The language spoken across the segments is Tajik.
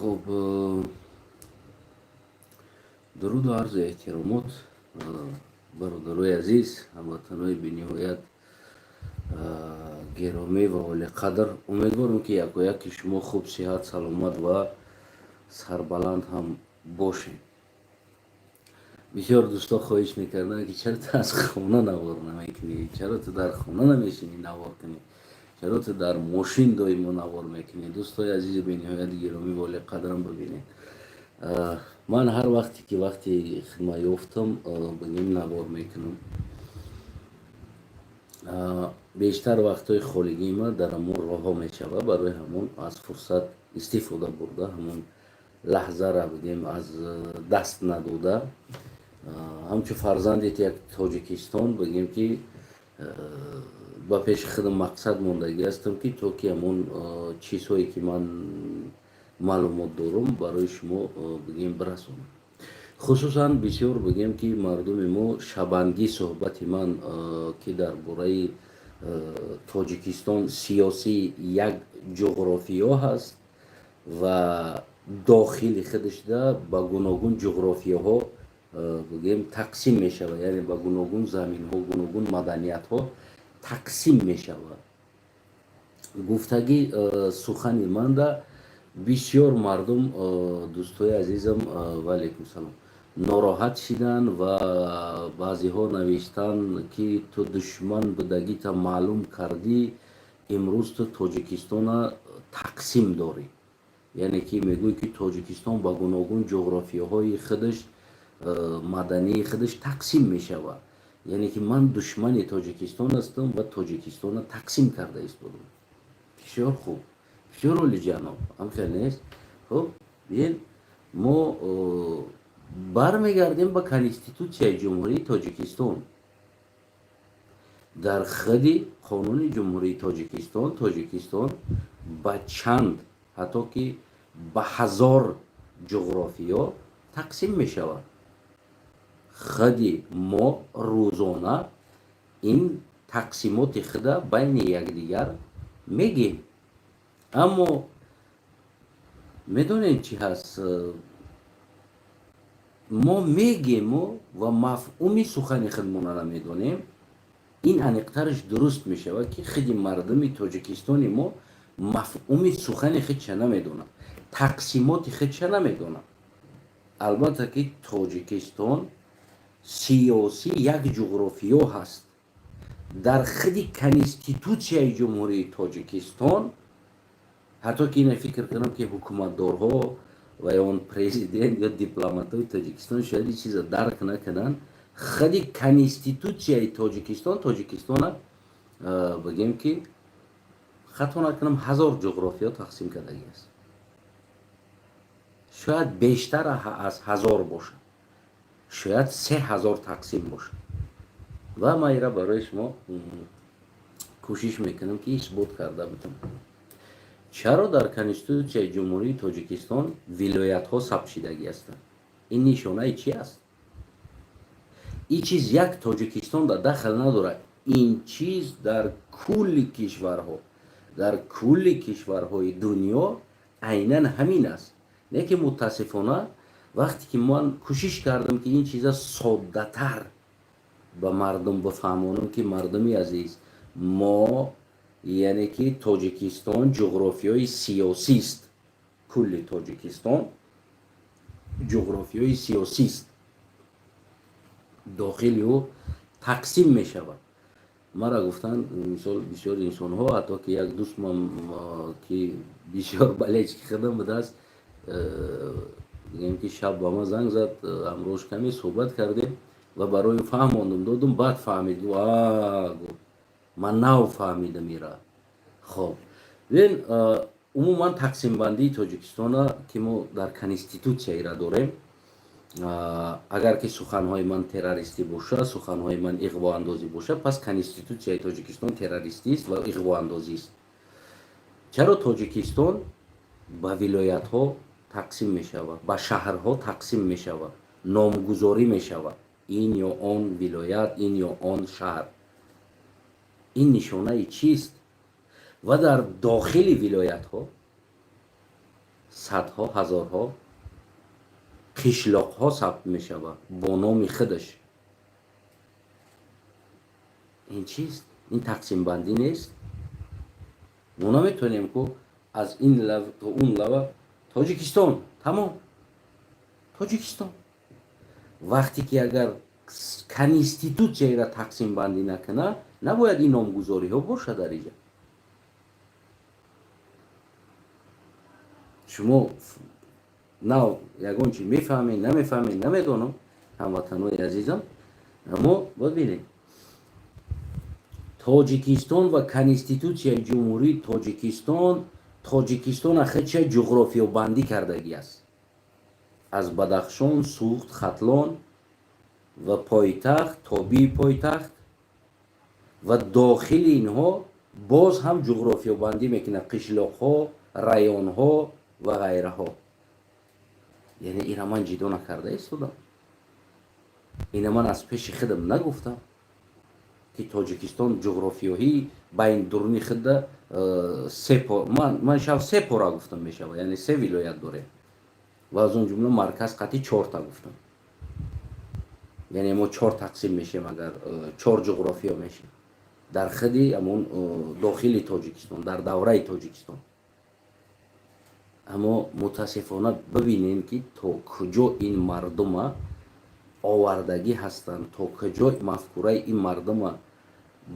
خب درود و عرض احترامات برادرای عزیز، هموطنای بینهایت گرامی و ولی قدر. امیدوارم که یکی شما خوب، صحت، سلامت و سربلند هم باشین. بسیار دوستا خواهش میکردن که چرا تو از خانه نوار نمیکنی، چرا تو در خانه نمیشینی نوار کنی، چرا تو در ماشین دائما نوار میکنی. دوستای عزیز بینهایت گرامی ولی قدرم ببینید، من هر وقتی که وقتی خدمت یافتم بگیم نوار میکنم. بیشتر وقتای خالگی ما در همون راه ها میشود، برای همون از فرصت استفاده برده، همون لحظه را بگیم از دست نداده. همچون فرزند یک تاجیکستان بگیم که با پیش خودم مقصد موندگی هستم که تو که همون چیزهایی که من معلومات دارم برای شما بگیم برسونم. خصوصا بسیار بگیم که مردم ما شبانگی صحبت من که در باره تاجیکستان سیاسی یک جغرافیا هست و داخل خودش ده با گوناگون جغرافیاها بگیم تقسیم می شود، یعنی با گوناگون زمین ها، گوناگون مدنیت ها تقسیم می شود. گفتگی سخن من ده بسیار مردم دوستای عزیزم و علیکم سلام ناراحت شدن و بعضی ها نوشتن که تو دشمن بودگی تا معلوم کردی، امروز تو تاجیکستان تقسیم داری. یعنی که میگوی که تاجیکستان با گوناگون جغرافیاهای خودش، مدنی خودش تقسیم می شود. یعنی که من دشمن تاجیکستان هستم و تاجیکستان تقسیم کرده است بودم. بسیار خوب، بسیار عالی جناب، هم خیلی نیست. خب بیاین ما برمیگردیم به کنستیتوسیای جمهوری تاجیکستان. در خود قانون جمهوری تاجیکستان به چند، حتی که به 1000 جغرافیا تقسیم می شود. خود ما روزانه این تقسیمات خود بین یکدیگر میگیم، اما میدونین چی هست؟ ما میگیم و مفهومی سخن خودمون نمیدونیم. این انقدرش درست میشه که خیلی مردم تاجیکستان ما مفهومی سخن خودش نمیدونن، تقسیمات خودش نمیدونن. البته که تاجیکستان سیاسی یک جغرافیا هست. در خود کنستیتوسیای جمهوری تاجیکستان، حتی که این فکر کنم که حکومتدارها و یا اون پرزیدنت یا دیپلمات‌های تاجیکستان شاید این چیز درک نکنن. خود کنستیتوسیای تاجیکستان بگیم که خطا نکنم 1000 جغرافیا تقسیم کردگی است. شاید بیشتر از 1000 باشه، شاید 3000 تقسیم باشه. و ما ایرا برای شما کوشش میکنم که اثبات کرده بتونم. چرا در کنستیتوسیای جمهوری تاجیکستان ولایت ها ثبت شدگی هستند؟ این نشانه چی است؟ این چیز یک تاجیکستان در دخل نداره. این چیز در کل کشورها، در کل کشورهای دنیا عیناً همین است. نه که متاسفانه وقتی که من کوشش کردم که این چیزا ساده تر به مردم بفهمونم که مردمی عزیز، ما یعنی که تاجیکستان جغرافیای سیاسی است. کل تاجیکستان جغرافیای سیاسی است، داخلی او تقسیم می شود. مرا گفتن مثال بسیار انسان ها، حتی که یک دوست من که بسیار بلج خدم بوده است، بگیم که شب با ما زنگ زد، امروز کمی صحبت کردیم و برای فهماندم دادم، بعد فهمید من نو فهمیدم میرا. خب ببین، عموما تقسیم بندی تاجیکستان که ما در کنستیتوسیای را داریم، اگر که سخنهای من تروریستی باشه، سخنهای من اغوا اندازی باشه، پس کنستیتوسیای تاجیکستان تروریستی است و اغوا اندازی است. چرا تاجیکستان به ولایت ها تقسیم می شود، به شهرها تقسیم می شود، نامگذاری می شود، این یا آن ولایت، این یا آن شهر. این نشانه چیست؟ و در داخل ولایت ها صدها هزارها قشلاق‌ها ثبت می‌شود با نام خودش. این چیست؟ این تقسیم بندی نیست؟ ما نمیتونیم که از این لب تا اون لب تاجیکستان تمام تاجیکستان. وقتی که اگر کنستیتوسیایی را تقسیم بندی نکنه نباید این نامگذاری ها باشه در اینجا. شما نه یگان چی میفهمین نمیفهمین نمیدونم هموطنای عزیزم، اما ببینید تاجیکستان و کنستیتوسیای جمهوری تاجیکستان خودش جغرافیا بندی کردگی است. از بدخشان، سوخت، ختلان و پایتخت، تابی پایتخت و داخل اینها باز هم جغرافیا بندی میکنه، قشلاق ها، رایون ها و غیره ها. یعنی این من جدا نکرده ایستادم، این من از پیش خودم نگفتم که تاجیکستان جغرافیایی بین درونی خود سه پا من شب سه پا گفتم میشه، یعنی سه ولایت داره و از اون جمله مرکز قطعی 4 تا گفتم. یعنی ما 4 تقسیم میشیم، اگر 4 جغرافیا میشیم در خودی همون داخل تاجیکستان، در دوره تاجیکستان. اما متاسفانه ببینیم که تا کجا این مردم آوردگی هستند، تا کجا مفکوره این مردم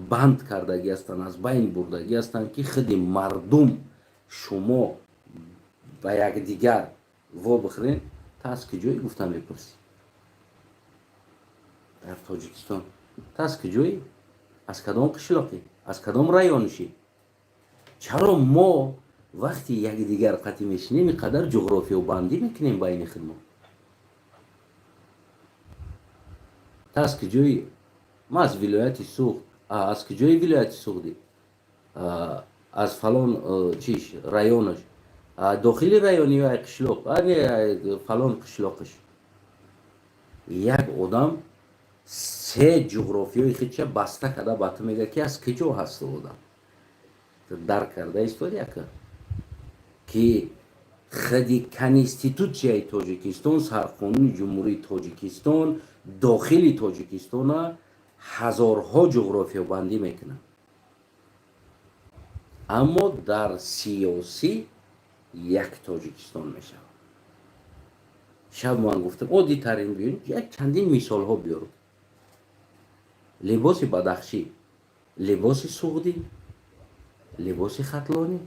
بند کردگی هستند، از بین بردگی هستند که خود مردم شما و یک دیگر وا بخورین. تا از کجایی گفتم میپرسی؟ در تاجیکستان تا از کجایی؟ از کدام قشلاقی؟ از کدام رایونشی؟ چرا ما وقتی یک دیگر قطعی میشنیم اینقدر جغرافیا بندی میکنیم بین خود ما؟ تا از کجایی؟ ما از ولایت سوخت، از کجای ولایت سوختی؟ از فلان چیش رایونش، داخلی رایونی و قشلاق فلان قشلاقش. یک آدم سه جغرافیای خودش بسته کرده به تو میگه که از کجا هست آدم. درک کرده ایستاد که خودی کنستیتوسیای تاجیکستان، سرقانون جمهوری تاجیکستان داخلی تاجیکستان هزارها جغرافیا بندی میکنه، اما در سیاسی یک تاجیکستان میشه. شب من گفتم عادی ترین بیون یک چندین مثال ها بیارم. لباس بدخشی، لباس سعودی، لباس ختلانی،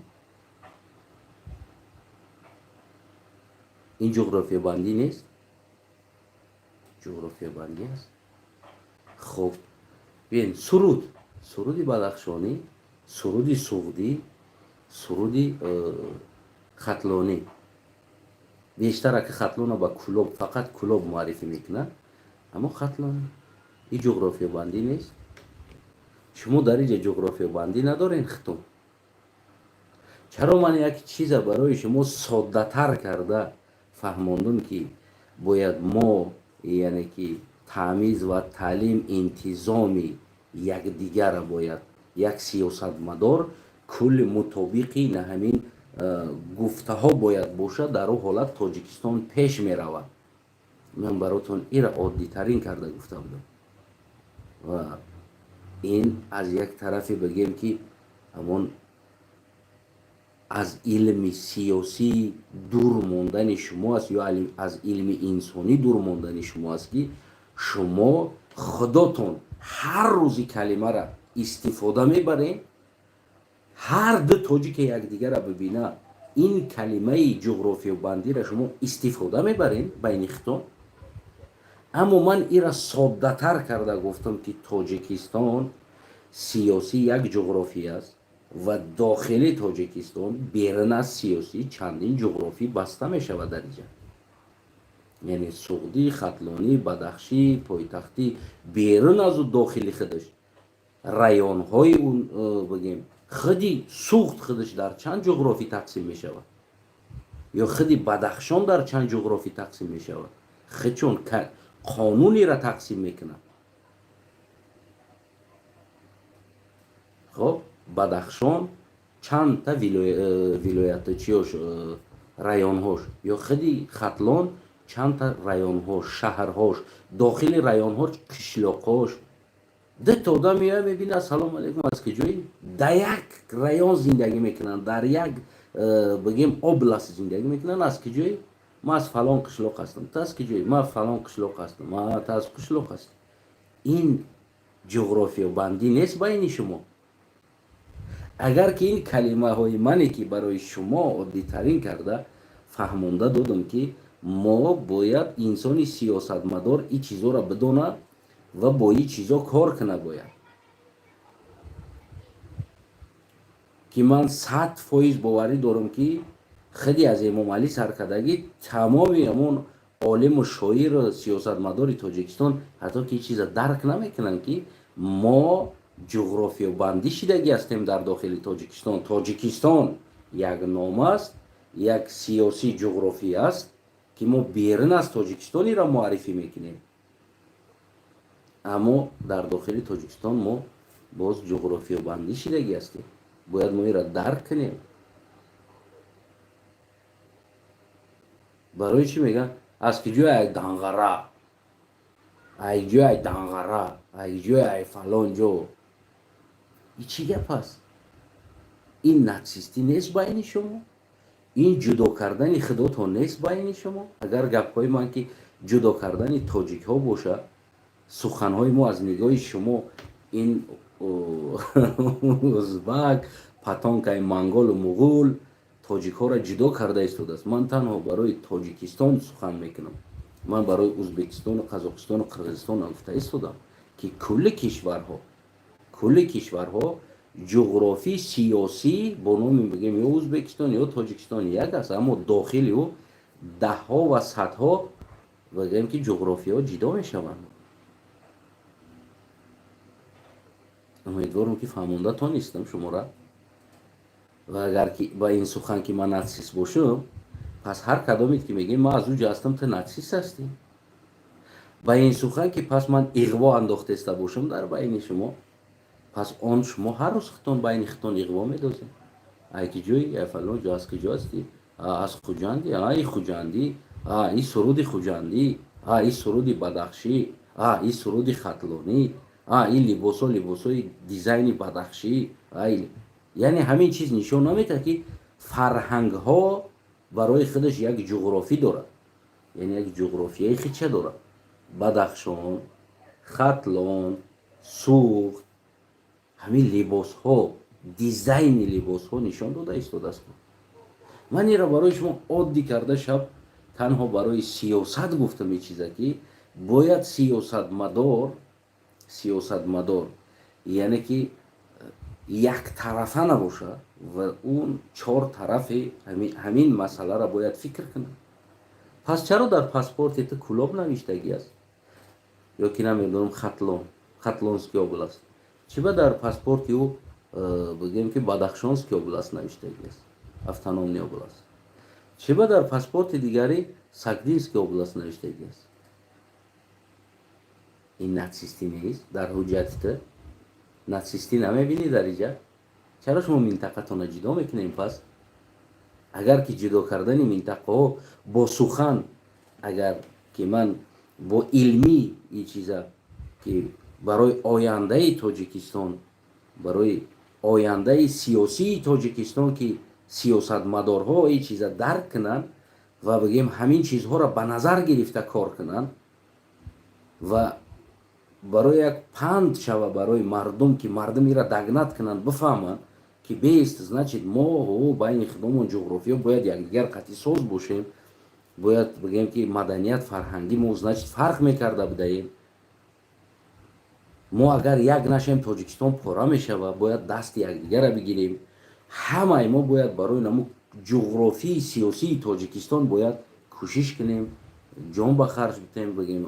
این جغرافیا بندی نیست؟ جغرافیا بندی است. خب ببین سرودی بدخشانی، سرودی سعودی، سرودی ختلانی. بیشتر که ختلان با کلوب، فقط کلوب معرفی میکنن، اما ختلانی این جغرافیا بندی نیست. شما در اینجا جغرافیا بندی ندارین ختم. چرا من یک چیز برای شما ساده تر کرده فهماندم که باید ما یعنی که تمیز و تعلیم انتظامی یک دیگر باید یک سیاست مدار کل مطابقی نه همین گفته ها باید باشه. در اون حالت تاجیکستان پیش می رود. من براتون این را عادی ترین کرده گفته بودم و این از یک طرفی بگیم که همون از علم سیاسی دور موندن شما است یا از علم انسانی دور موندن شما است که شما خودتون هر روزی کلمه را استفاده میبرین. هر دو تاجیک یک دیگر را ببینه این کلمه جغرافیا بندی را شما استفاده میبرین بین خودتون. اما من این را ساده تر کرده گفتم که تاجیکستان سیاسی یک جغرافی است و داخل تاجیکستان بیرون از سیاسی چندین جغرافی بسته می شود در اینجا. یعنی سعودی، ختلانی، بدخشی، پایتختی بیرون از داخلی خودش رایون های اون بگیم خودی سوخت خودش در چند جغرافی تقسیم می شود یا خودی بدخشان در چند جغرافی تقسیم می شود. خودشون قانونی را تقسیم میکنه. خب بدخشان چند تا ولایت چیوش районҳош ё худи Хатлон чандта районҳош, шаҳрҳош, дохили районҳош, қишлоқҳош. Дата одам меояд мебинад ассалому алайкум аз киҷоӣ? Дар як район зиндагӣ мекунанд, дар як бигем област зиндагӣ мекунанд. Аз киҷоӣ? Ман аз фалон қишлоқ ҳастам. Ту аз киҷоӣ? Ман фалон қишлоқ ҳастам. Ту аз қишлоқ ҳастӣ. ин ҷуғрофиёбандӣ нест байни шумо. агар ки ин калимаҳои мане ки барои шумо оддитарин карда фаҳмонда додам ки мо бояд инсони сиёсатмадор ин чизҳоро бидонад ва бо ин чизҳо кор кунад. бояд ки ман 100% боварӣ дорам ки худи аз Эмомалӣ саркардагӣ тамоми ҳамон олиму шоиру сиёсатмадори Тоҷикистон ҳатто ки ин чиза дарк намекунанд ки мо ҷуғрофиёбандӣ шидагӣ ҳастем дар дохили Тоҷикистон. Тоҷикистон як ном аст, як сиёсӣ ҷуғрофӣ аст ки мо берун аз Тоҷикистонро муаррифӣ мекунем. аммо дар дохили Тоҷикистон мо боз ҷуғрофиёбандӣ шидагӣ ҳастем. бояд мо инро дарк кунем. барои чӣ мегӯянд аз киҷои ай данғара, ай ҷои ай данғара, ай ҷои ай фалон ҷо? ин чӣ гап аст? ин нацистӣ нест байни шумо? ин ҷудо кардани худотон нест байни шумо? агар гапҳои ман ки ҷудо кардани тоҷикҳо бошад, суханҳои мо аз нигоҳи шумо ин узбак, патонкаи монголу муғул тоҷикҳоро ҷудо карда истодааст. ман танҳо барои Тоҷикистон сухан мекунам. ман барои Узбекистону Қазоқистону Қирғизистон гуфта истодам ки кулли кишварҳо ҷуғрофӣ сиёсӣ бо номи бигем ё Узбекистон ё Тоҷикистон як аст, аммо дохили ӯ даҳҳо ва садҳо бигем ки ҷуғрофиҳо ҷудо мешаванд. умедворам ки фаҳмонда тонистам шуморо. ва агар ки ба ин сухан ки ман нацист бошам, пас ҳар кадомит ки мегем ман аз ӯ ҷо ҳастам, ту нацист ҳастӣ. ба ин сухан ки пас ман иғво андохтеста бошам дар байни шумо, пас он шумо ҳар рӯз хитон байни хитон иғво медозед. ай киҷоӣ? ай фалон ҷо? аз киҷо ҳастӣ? аз Хуҷандӣ? ин Хуҷандӣ? ин суруди Хуҷандӣ? ин суруди Бадахшӣ? ин суруди Хатлонӣ? ин либосои дизайни Бадахшӣ? яъне ҳамин чиз нишон намедиҳад ки фарҳангҳо барои худаш як ҷуғрофӣ дорад, яъне як ҷуғрофияи худша дорад. Бадахшон, Хатлон, Суғд, ҳамин либосҳо, дизайни либосҳо нишон дода истодааст. ман инро барои шумо оддӣ карда шаб танҳо барои сиёсат гуфтам ин чиза ки бояд сиёсатмадор яъне ки яктарафа набошад ва он чортарафе ҳамин масъаларо бояд фикр кунад. пас чаро дар паспорти ту Кӯлоб навиштагӣ аст? ё ки намедонам Хатлонский област? чиба дар паспорти ӯ бигем ки Бадахшонский област навиштагӣ аст? автономия област? чиба дар паспорти дигари Сагдинский област навиштагӣ аст? ин нацистӣ нест? дар ҳуҷҷати ту нацистӣ намебинӣ дар инҷа? чаро шумо минтақатона ҷудо мекунем? пас агар ки ҷудо кардани минтақаҳо бо сухан, агар ки ман бо илмӣ ин чиза ки барои ояндаи Тоҷикистон, барои ояндаи сиёсии Тоҷикистон ки сиёсатмадорҳо ин чиза дарк кунанд ва бигем ҳамин чизҳоро ба назар гирифта кор кунанд ва барои як панд шава барои мардум ки мардум ира дагнат кунанд, бифаҳманд ки бест, значит мо байни худомон ҷуғрофиё бояд якдигар қатъи соз бошем, бояд бигем ки маданият фарҳангӣ мо значит фарқ мекарда бидаем. мо агар як нашем Тоҷикистон пора мешава, бояд дасти якдигарро бигирем. ҳамаи мо бояд барои намо ҷуғрофии сиёсии Тоҷикистон бояд кӯшиш кунем, ҷон ба харҷ битем, бигем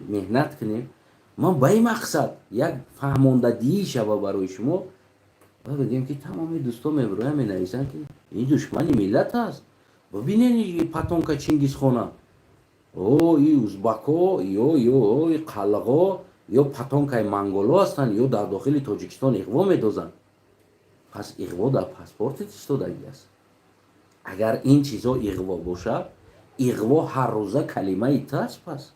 меҳнат кунем. ман ба ин мақсад як фаҳмондадии шава барои шумо ва бигем ки тамоми дӯстон мебироянд менависанд ки ин душмани миллат аст. бибинед патонка Чингизхона, ин узбако ё қалғо ё патонкаи монголо ҳастанд, ё дар дохили Тоҷикистон иғво медозанд. пас иғво дар паспортит истодагӣ аст. агар ин чизо иғво бошад, иғво ҳар рӯза калимаи таст. пас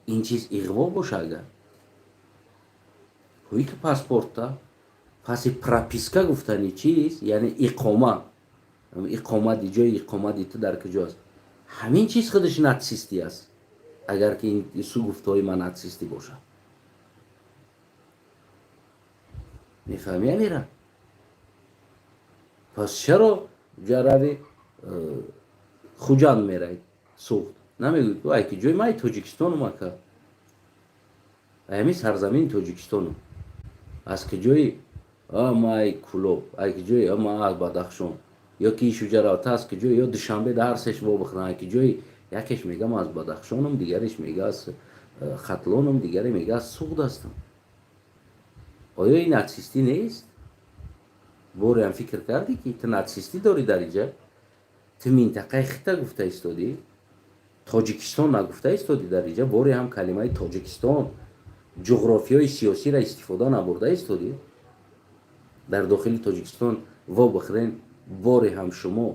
ин чиз иғво боша агар ҳуи ки паспортта паси прописка гуфтани чиз, яъне иқомати ҷои иқомати ту дар куҷост, ҳамин чиз худаш нацисти аст. агар ки ин су гуфтаҳои ман нацисти бошад, мефаҳмӣ амира? пас чаро ҷарави хуҷанд меравед суғд, намегӯед ай ки ҷои ман тоҷикистонум ака, ҳамин сарзамини тоҷикистонум, аз ки ҷои май кулоб, ай ки ҷои ма бадахшон, ё ки шуҷаравата аз ки ҷои ё душанбе дар сеш во бихӯрам, ай ки ҷои якеш мегам аз бадахшонум, дигареш мега аз хатлонум, дигаре мега аз суғд ҳастам. оё ин нацистӣ нест? борем фикр кардӣ ки ту нацистӣ дорӣ дар инҷа? ту минтақаи хита гуфта истодӣ, тоҷикистон нагуфта истодӣ дар инҷа? боре ҳам калимаи тоҷикистон, ҷуғрофияи сиёсиро истифода набурда истодӣ? дар дохили тоҷикистон во бихӯрен, боре ҳам шумо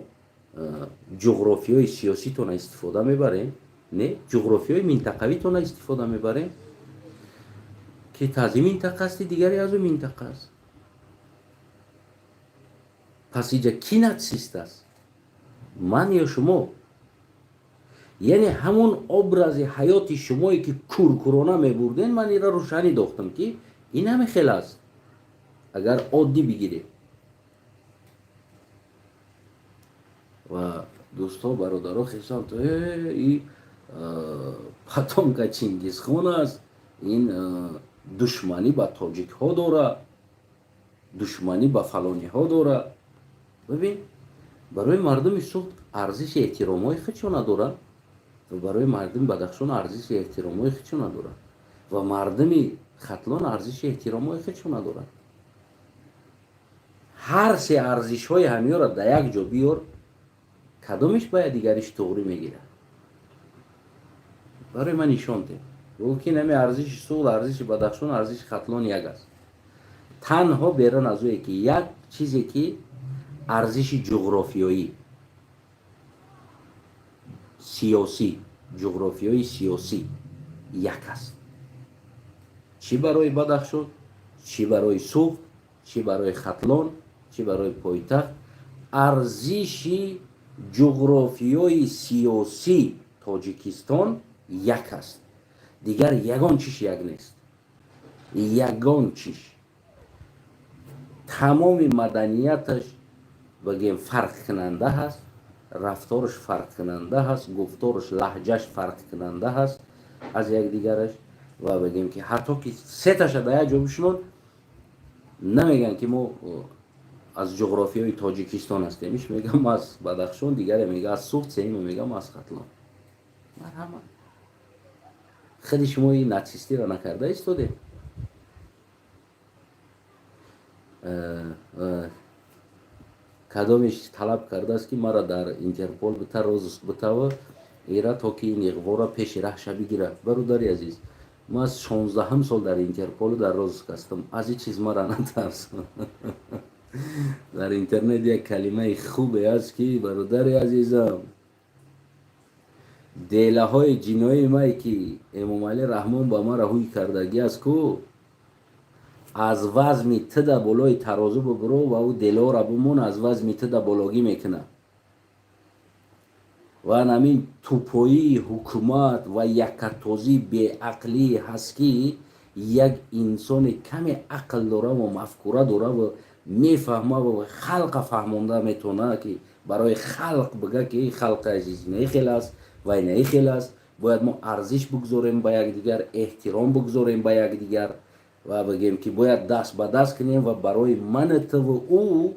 ҷуғрофияи сиёситона истифода мебарем? не, ҷуғрофияи минтақавитона истифода мебарем ки ту аз ин минтақа ҳастӣ, дигаре аз он минтақа аст. пас инҷа ки нацист аст, ман ё шумо? яъне ҳамон образи ҳаёти шумое ки куркурона мебурден, ман инро рӯшанӣ дохтам ки ин ҳаме хел аст. агар оддӣ бигирем ва дӯсто бародаро хисам то и патонка Чингизхон аст, ин душманӣ ба тоҷикҳо дорад, душманӣ ба фалониҳо дорад. бибин, барои мардуми суғд арзиши эҳтиромҳои худшон надорад ва барои мардуми бадахшон арзиши эҳтиромҳои худшон надорад ва мардуми хатлон арзиши эҳтиромҳои худшон надорад. ҳар се арзишҳои ҳамиёро дар як ҷо биёр, кадомиш баъд дигариш туғрӣ мегирад? барои ман нишон дед. гӯё ки нами арзиши суғд, арзиши бадахшон, арзиши хатлон як аст. танҳо берун аз ое ки як чизе ки арзиши ҷуғрофиёӣ, сиёсӣ, ҷуғрофиёи сиёсӣ як аст. чӣ барои бадахшон, чӣ барои суғд, чӣ барои хатлон, чӣ барои пойтахт, арзиши ҷуғрофиёи сиёсӣ тоҷикистон як аст. дигар ягон чиш як нест. ягон чиш. тамоми маданияташ бигем фарқкунанда ҳаст, рафтораш фарқкунанда ҳаст, гуфтораш, лаҳҷаш фарқкунанда ҳаст аз якдигараш ва бигем ки ҳатто ки сеташа дар як ҷо бишунон, намеган ки мо аз ҷуғрофияи тоҷикистон ҳастем. иш мегам аз бадахшон, дигаре мега аз суғд, сеюме мегам аз хатлон. марҳамат, худи шумо ин нацистиро накарда истодем? кадомиш талаб кардааст ки маро дар интерпол бита розыск битава, ира то ки ин иғворо пеши раҳша бигирад. бародари азиз, ман 16 сол дар интерполу дар розыск ҳастам. аз ин чиз мара натарс. дар интернет як калимаи хубе аст ки, бародари азизам, делаҳои ҷиноии май ки эмомалӣ раҳмон ба мара ҳуй кардагӣ аст ку, аз вазми тида болои тарозу бибиро ва ӯ делаҳоро бимон аз вазми тида болохӣ мекунад. ва намин тупоии ҳукумат ва яккатозӣ беақлӣ ҳаст ки як инсони каме ақл дора ва мафкура дора ва мефаҳма ва халқа фаҳмонда метавона ки барои халқ бига ки халқи азиз не хел аст ва не хел аст, бояд мо арзиш бигзорем ба якдигар, эҳтиром бигзорем ба якдигар ва бигем ки бояд даст ба даст кунем ва барои мани туву ӯ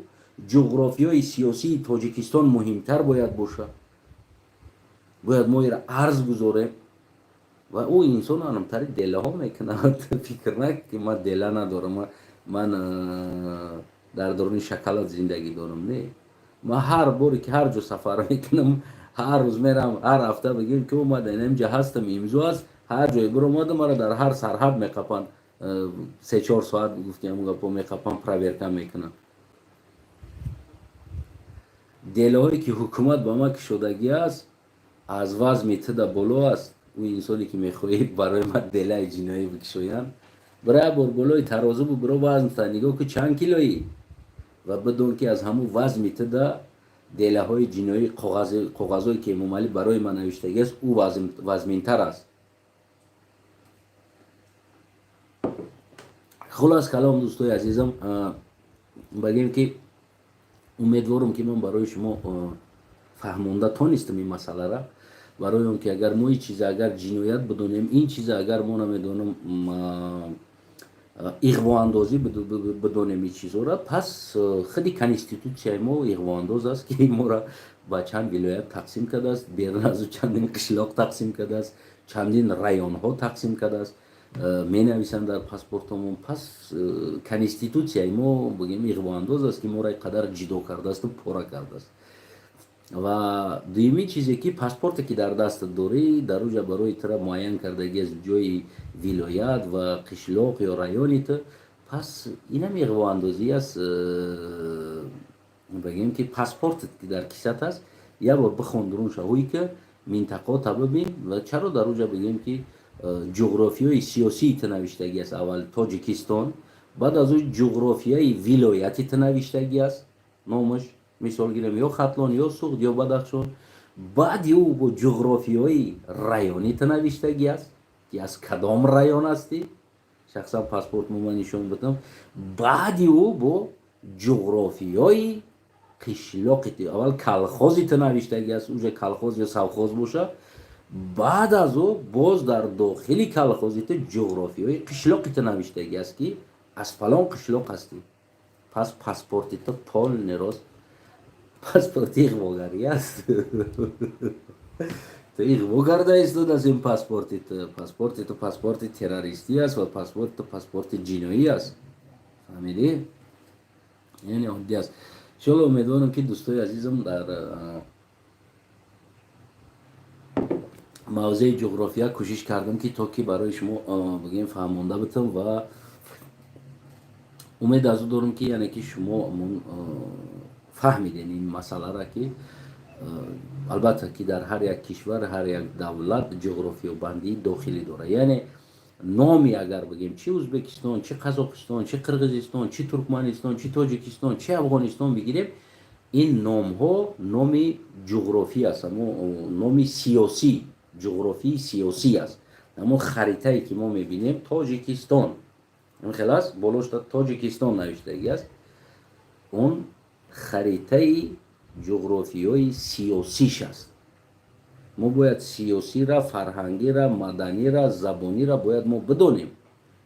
ҷуғрофиёи сиёсии тоҷикистон муҳимтар бояд бошад. бояд мо ира арз гузорем ва ӯ инсон анамтари делаҳо мекунад. фикр накунед ки ман дела надорам, ман дар дорони шоколад зиндагӣ дорам. не, ман ҳар боре ки ҳар ҷо сафар мекунам, ҳар рӯз мерам, ҳар ҳафта бигем ки ман дар инҷа ҳастам, имзо аст, ҳар ҷое биромада мара дар ҳар сарҳад меқапанд, 3-4 соат гуфтем гапо меқапанд, проверка мекунанд. делаҳое ки ҳукумат ба ман кушодагӣ аст, аз вазми тида боло аст. Ӯ инсоне ки мехоҳӣ барои ман делаи ҷиноӣ бикушоянд, бирабор болои тарозу биро вазн та нигоҳ ки чанд килоӣ ва бидон ки аз ҳамун вазми тида делаҳои ҷиноӣ коғазое ки эмомалӣ барои ман навиштагиаст, ӯ вазминтар аст. خلاص کلام دوستای عزیزم بگیم که امیدوارم که من برای شما فهمونده تونستم این مسئله را، برای اون که اگر ما این چیز اگر جنایت بدونیم، این چیز اگر ما نمیدونم اغوا اندازی بدونیم این چیزها را، پس خیلی کنستیتوسیای ما اغوا انداز است که ما را با چند ولایت تقسیم کرده است، بیرون از چندین قشلاق تقسیم کرده است، چندین رایون ها تقسیم کرده است. менависанд дар паспортамон. Пас конститутсияи мо бигем иғвоандоз аст ки моро қадар ҷидо кардаасту пора кардааст. Ва дуюмин чизе ки паспорте ки дар дастат дорӣ, дар уҷа барои тира муайян кардагиаст ҷои вилоят ва қишлоқ ё райони ту. Пас инам иғвоандозӣ аст, бигем ки паспортет ки дар кисат аст, як бор бихон дурун шавои ки минтақота бибин ва чаро дар уҷа бигем ки ҷуғрофияи сиёсии ту навиштагӣ аст. Аввал Тоҷикистон, баъд аз ӯ ҷуғрофияи вилояти ту навиштагӣ аст, номаш мисол гирем ё Хатлон ё Суғд ё Бадахшон. баъди ӯ бо ҷуғрофияи райони ту навиштагӣ аст ки аз кадом район ҳастӣ, шахсан паспорт мо ман нишон бидам. баъди ӯ бо ҷуғрофияи қишлоқи ту, аввал калхози ту навиштагӣ аст, уҷа калхоз ё савхоз боша. баъд аз ӯ боз дар дохили калхози ту ҷуғрофияи қишлоқи ту навиштагӣ аст ки аз фалон қишлоқ ҳастӣ. пас паспорти ту полный рост паспорти иғвогарӣ аст. ту иғво карда истодаст ин паспорти ту. Паспорти ту паспорти террористӣ аст ва паспорти ту паспорти ҷиноӣ аст. фаҳмидӣ? яъне оддӣ аст. иншоалло умедворам ки дӯстои азизам дар мавзеи ҷуғрофия кӯшиш кардам ки то ки барои шумо бигем фаҳмонда битам ва умед аз ӯ дорам ки яъне ки шумо фаҳмидем ин масъаларо ки албатта ки дар ҳар як кишвар, ҳар як давлат ҷуғрофиёбандии дохилӣ дорад. яъне номи агар бигем чи Ӯзбекистон, чи Қазоқистон, чи Қирғизистон, чи Туркманистон, чи Тоҷикистон, чи Афғонистон бигирем, ин номҳо номи ҷуғрофӣ аст, номи сиёсӣ, ҷуғрофии сиёсӣ аст. аммо харитае ки мо мебинем Тоҷикистон, хелас болошта Тоҷикистон навиштагӣ аст, он харитаи ҷуғрофиёи сиёсиш аст. мо бояд сиёсира, фарҳангира, маданира, забонира бояд мо бидонем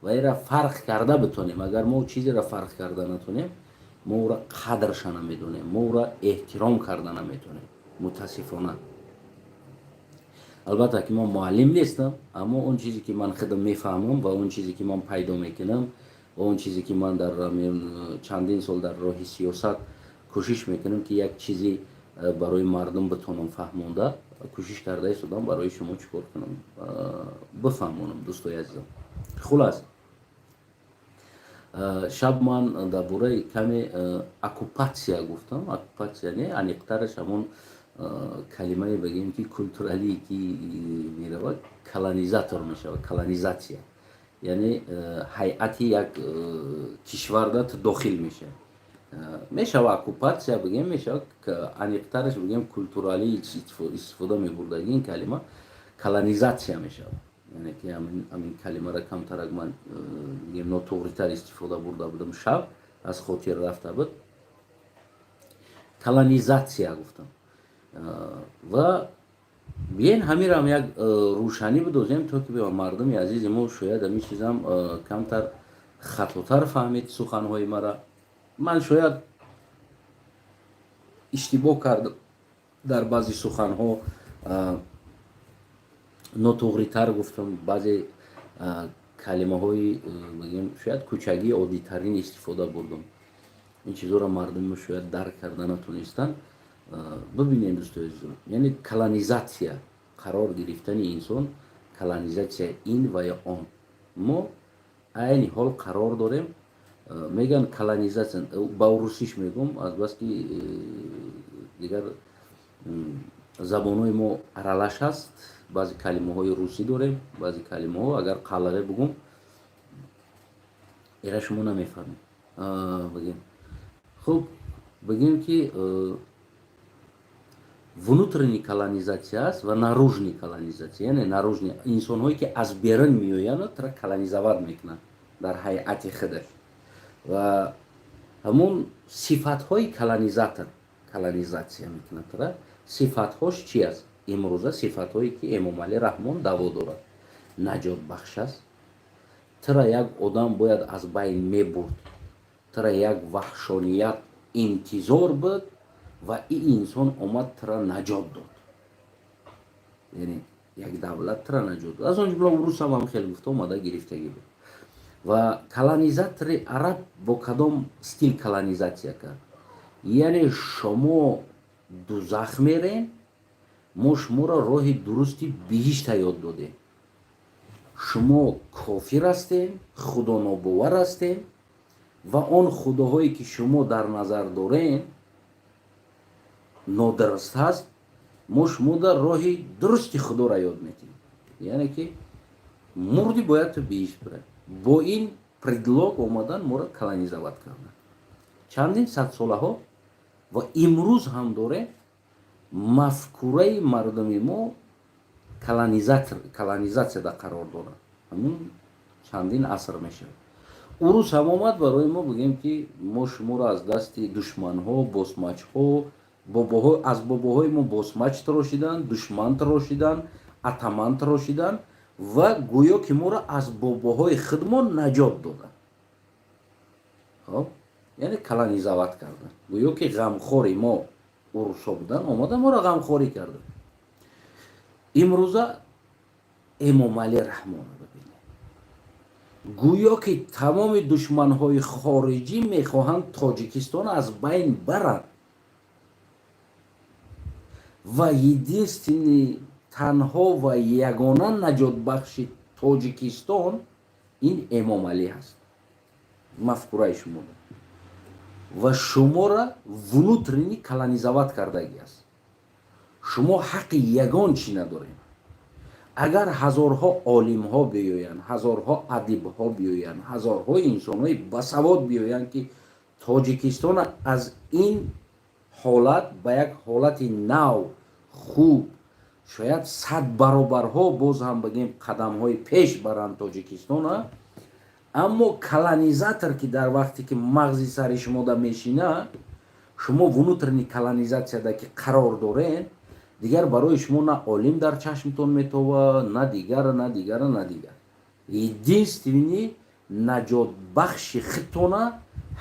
ва эра фарқ карда битонем. агар мо чизеро фарқ карда натонем, мо ӯро қадрша намедонем, мо ӯро эҳтиром карда наметонем, мутаассифона. албатта ки ман муаллим нестам, аммо он чизе ки ман худам мефаҳмам ва он чизе ки ман пайдо мекунам ва он чизе ки ман дар чандин сол дар роҳи сиёсат кӯшиш мекунам ки як чизи барои мардум битонам фаҳмонда, кӯшиш карда истодам барои шумо чӣ кор кунам, бифаҳмонам дӯстои азизам. хулас шаб ман дар бораи каме оккупатсия гуфтам. Оккупатсия не, аниқтараш ҳамон калимае бигем ки культуралие ки меравад, колонизатор мешавад, колонизатсия, яъне ҳайати як кишварда ту дохил мешава оккупатсия бигем, мешава аниқтараш бигем культуралии истифода мебурдаги ин калима колонизатсия мешава. яъне ки ҳамин калимаро камтарак ман бигем нотуғритар истифода бурда будам, шаб аз хотир рафта буд. колонизатсия гуфтам. ва биен ҳамиро ҳам як рӯшанӣ бидозем, то ки мардуми азизи мо шояд ҳамин чизам камтар хатотар фаҳмид суханҳои мара. ман шояд иштибоҳ кардам дар баъзи суханҳо, нотуғритар гуфтам, баъзе калимаҳои бигем шояд кӯчагии оддитарин истифода бурдам. ин чизҳоро мардуми шояд дарк карда натонистанд. бибинем дӯстои азизам, яъне колонизатсия, қарор гирифтани инсон, колонизатсия ин ва ё он. мо айни ҳол қарор дорем. меган колонизатсия, ба русиш мегум, азбаски дигар забонҳои мо аралаш аст. баъзе калимаҳои русӣ дорем, баъзе калимаҳо агар қалағе бигӯм эра шумо намефаҳмед. Бигем хуб, бигем ки внутренняя колонизация аст ва наружная колонизация. Яъне наружная инсонҳое ки аз берун меоянд тра колонизовать мекунанд дар ҳайати худаш. Ва ҳамун сифатҳои колонизатор колонизация мекунад тра. Сифатҳош чи аст? Имрӯза сифатҳое ки Имом Али раҳмон даво дорад. наҷотбахш аст. тра як одам бояд аз байн мебурд. тра як ваҳшоният интизор буд ва ин инсон омад тра наҷот дод. яъне як давлат тра наҷот дод. аз он ҷумла урус ҳам хеле гуфта омада гирифтагӣ буд. ва колонизатори араб бо кадом стил колонизация кард? яъне шумо дузах мерен, мо шуморо роҳи дурусти биҳишта ёд додем. шумо кофир ҳастем, худонобовар ҳастем ва он худоҳое ки шумо дар назар дорем нодуруст ҳаст. мо шумода роҳи дурусти худоро ёд метиҳем. яъне ки мурди бояд ту биҳишт бирад. бо ин предлог омадан моро колонизовать кардан. чандин садсолаҳо ва имрӯз ҳам дорем мафкураи мардуми мо колонизатсияда қарор дорад. ҳамун чандин аср мешавад. урус ҳам омад барои мо бигем ки мо шуморо аз дасти душманҳо, босмачҳо, аз бобоҳои мо босмач тарошиданд, душман тарошиданд, атаман тарошиданд ва гӯё ки моро аз бобоҳои худмо наҷот доданд. хоб яъне колонизовать кардан. гӯё ки ғамхори мо урусҳо буданд, омада моро ғамхорӣ карданд. имрӯза Имом Али раҳмон бибинед. гӯё ки тамоми душманҳои хориҷӣ мехоҳанд Тоҷикистон аз байн баранд ва единственный танҳо ва ягона наҷотбахши Тоҷикистон ин Имом Али ҳаст. мафкураи шумо ва шуморо внутренне колонизовать кардагӣ аст. шумо ҳаққи ягон чӣ надорем. агар ҳазорҳо олимҳо биёянд, ҳазорҳо адибҳо биёянд, ҳазорҳо инсонҳои басавод биёянд ки Тоҷикистон аз ин ҳолат ба як ҳолати нав, хуб, шояд 100 баробарҳо боз ҳам бигем қадамҳои пеш баранд Тоҷикистона, аммо колонизатор ки дар вақте ки мағзи сари шумода мешинад, шумо внутренне колонизацияда ки қарор дорен, дигар барои шумо на олим дар чашмтон метова, на дигар. единственни наҷотбахши худтона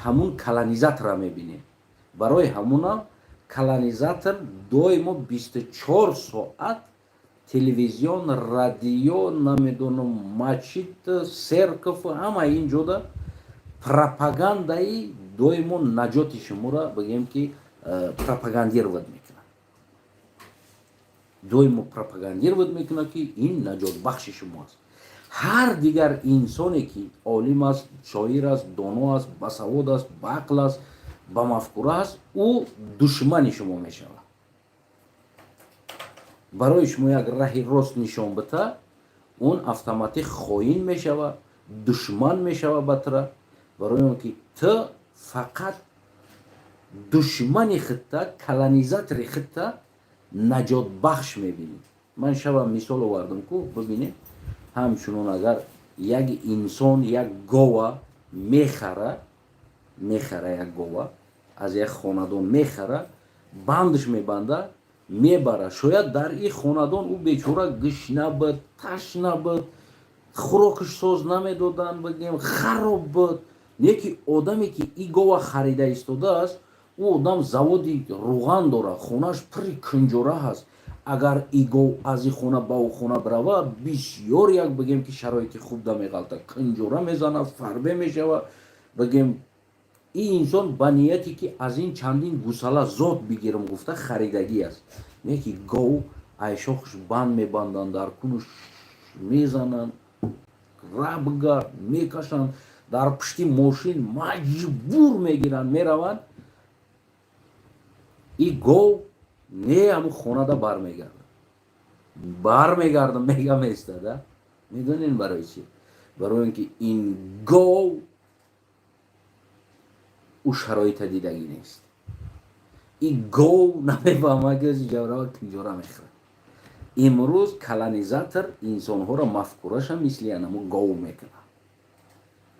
ҳамун колонизатора мебинед. барои ҳамунам колонизатор доимо 24 соат телевизион, радио, намедонам масҷид, серков, ҳама ин ҷода пропагандаи доимо наҷоти шуморо бигем ки пропагандировать мекунад. доимо пропагандировать мекунад ки ин наҷотбахши шумо аст. ҳар дигар инсоне ки олим аст, шоир аст, доно аст, басавод аст, бақл аст, ба мафкура аст, ӯ душмани шумо мешавад. барои шумо як раҳи рост нишон бита, он автоматик хоин мешавад, душман мешавад ба тра. барои он ки ту фақат душмани худта, колонизатори худта наҷотбахш мебинӣ. ман шабам мисол овардам ку бибинед, ҳамчунон агар як инсон як гова мехара як гова аз як хонадон мехара, бандш мебанда, мебара. шояд дар ин хонадон ӯ бечора гишна буд, ташна буд, хӯрокаш соз намедоданд, бигем хароб буд. не ки одаме ки ин гова харида истодааст, ӯ одам заводи руған дорад, хонааш пури кунҷора ҳаст. агар ин гов аз ин хона ба ӯ хона биравад, бисёр як бигем ки шароити хуб да меғалтад, кунҷора мезанад, фарбе мешавад. бигем ин инсон ба нияте ки аз ин чандин гусала зот бигирам гуфта харидагӣ аст. не ки гов айшохш банд мебанданд, дар кунуш мезананд, рабга мекашанд, дар пушти мошин маҷбур мегиранд, мераванд. ин гов не ҳамун хонада бармегардам мегам истада. Медонин барои чӣ? Барои ин ки ин гов ӯ шароита дидагӣ нест. ин гов намефаҳмад ки ҷаврава кинҷора мехӯрад. имрӯз колонизатор инсонҳоро мафкураша мисли анаму гов мекунад.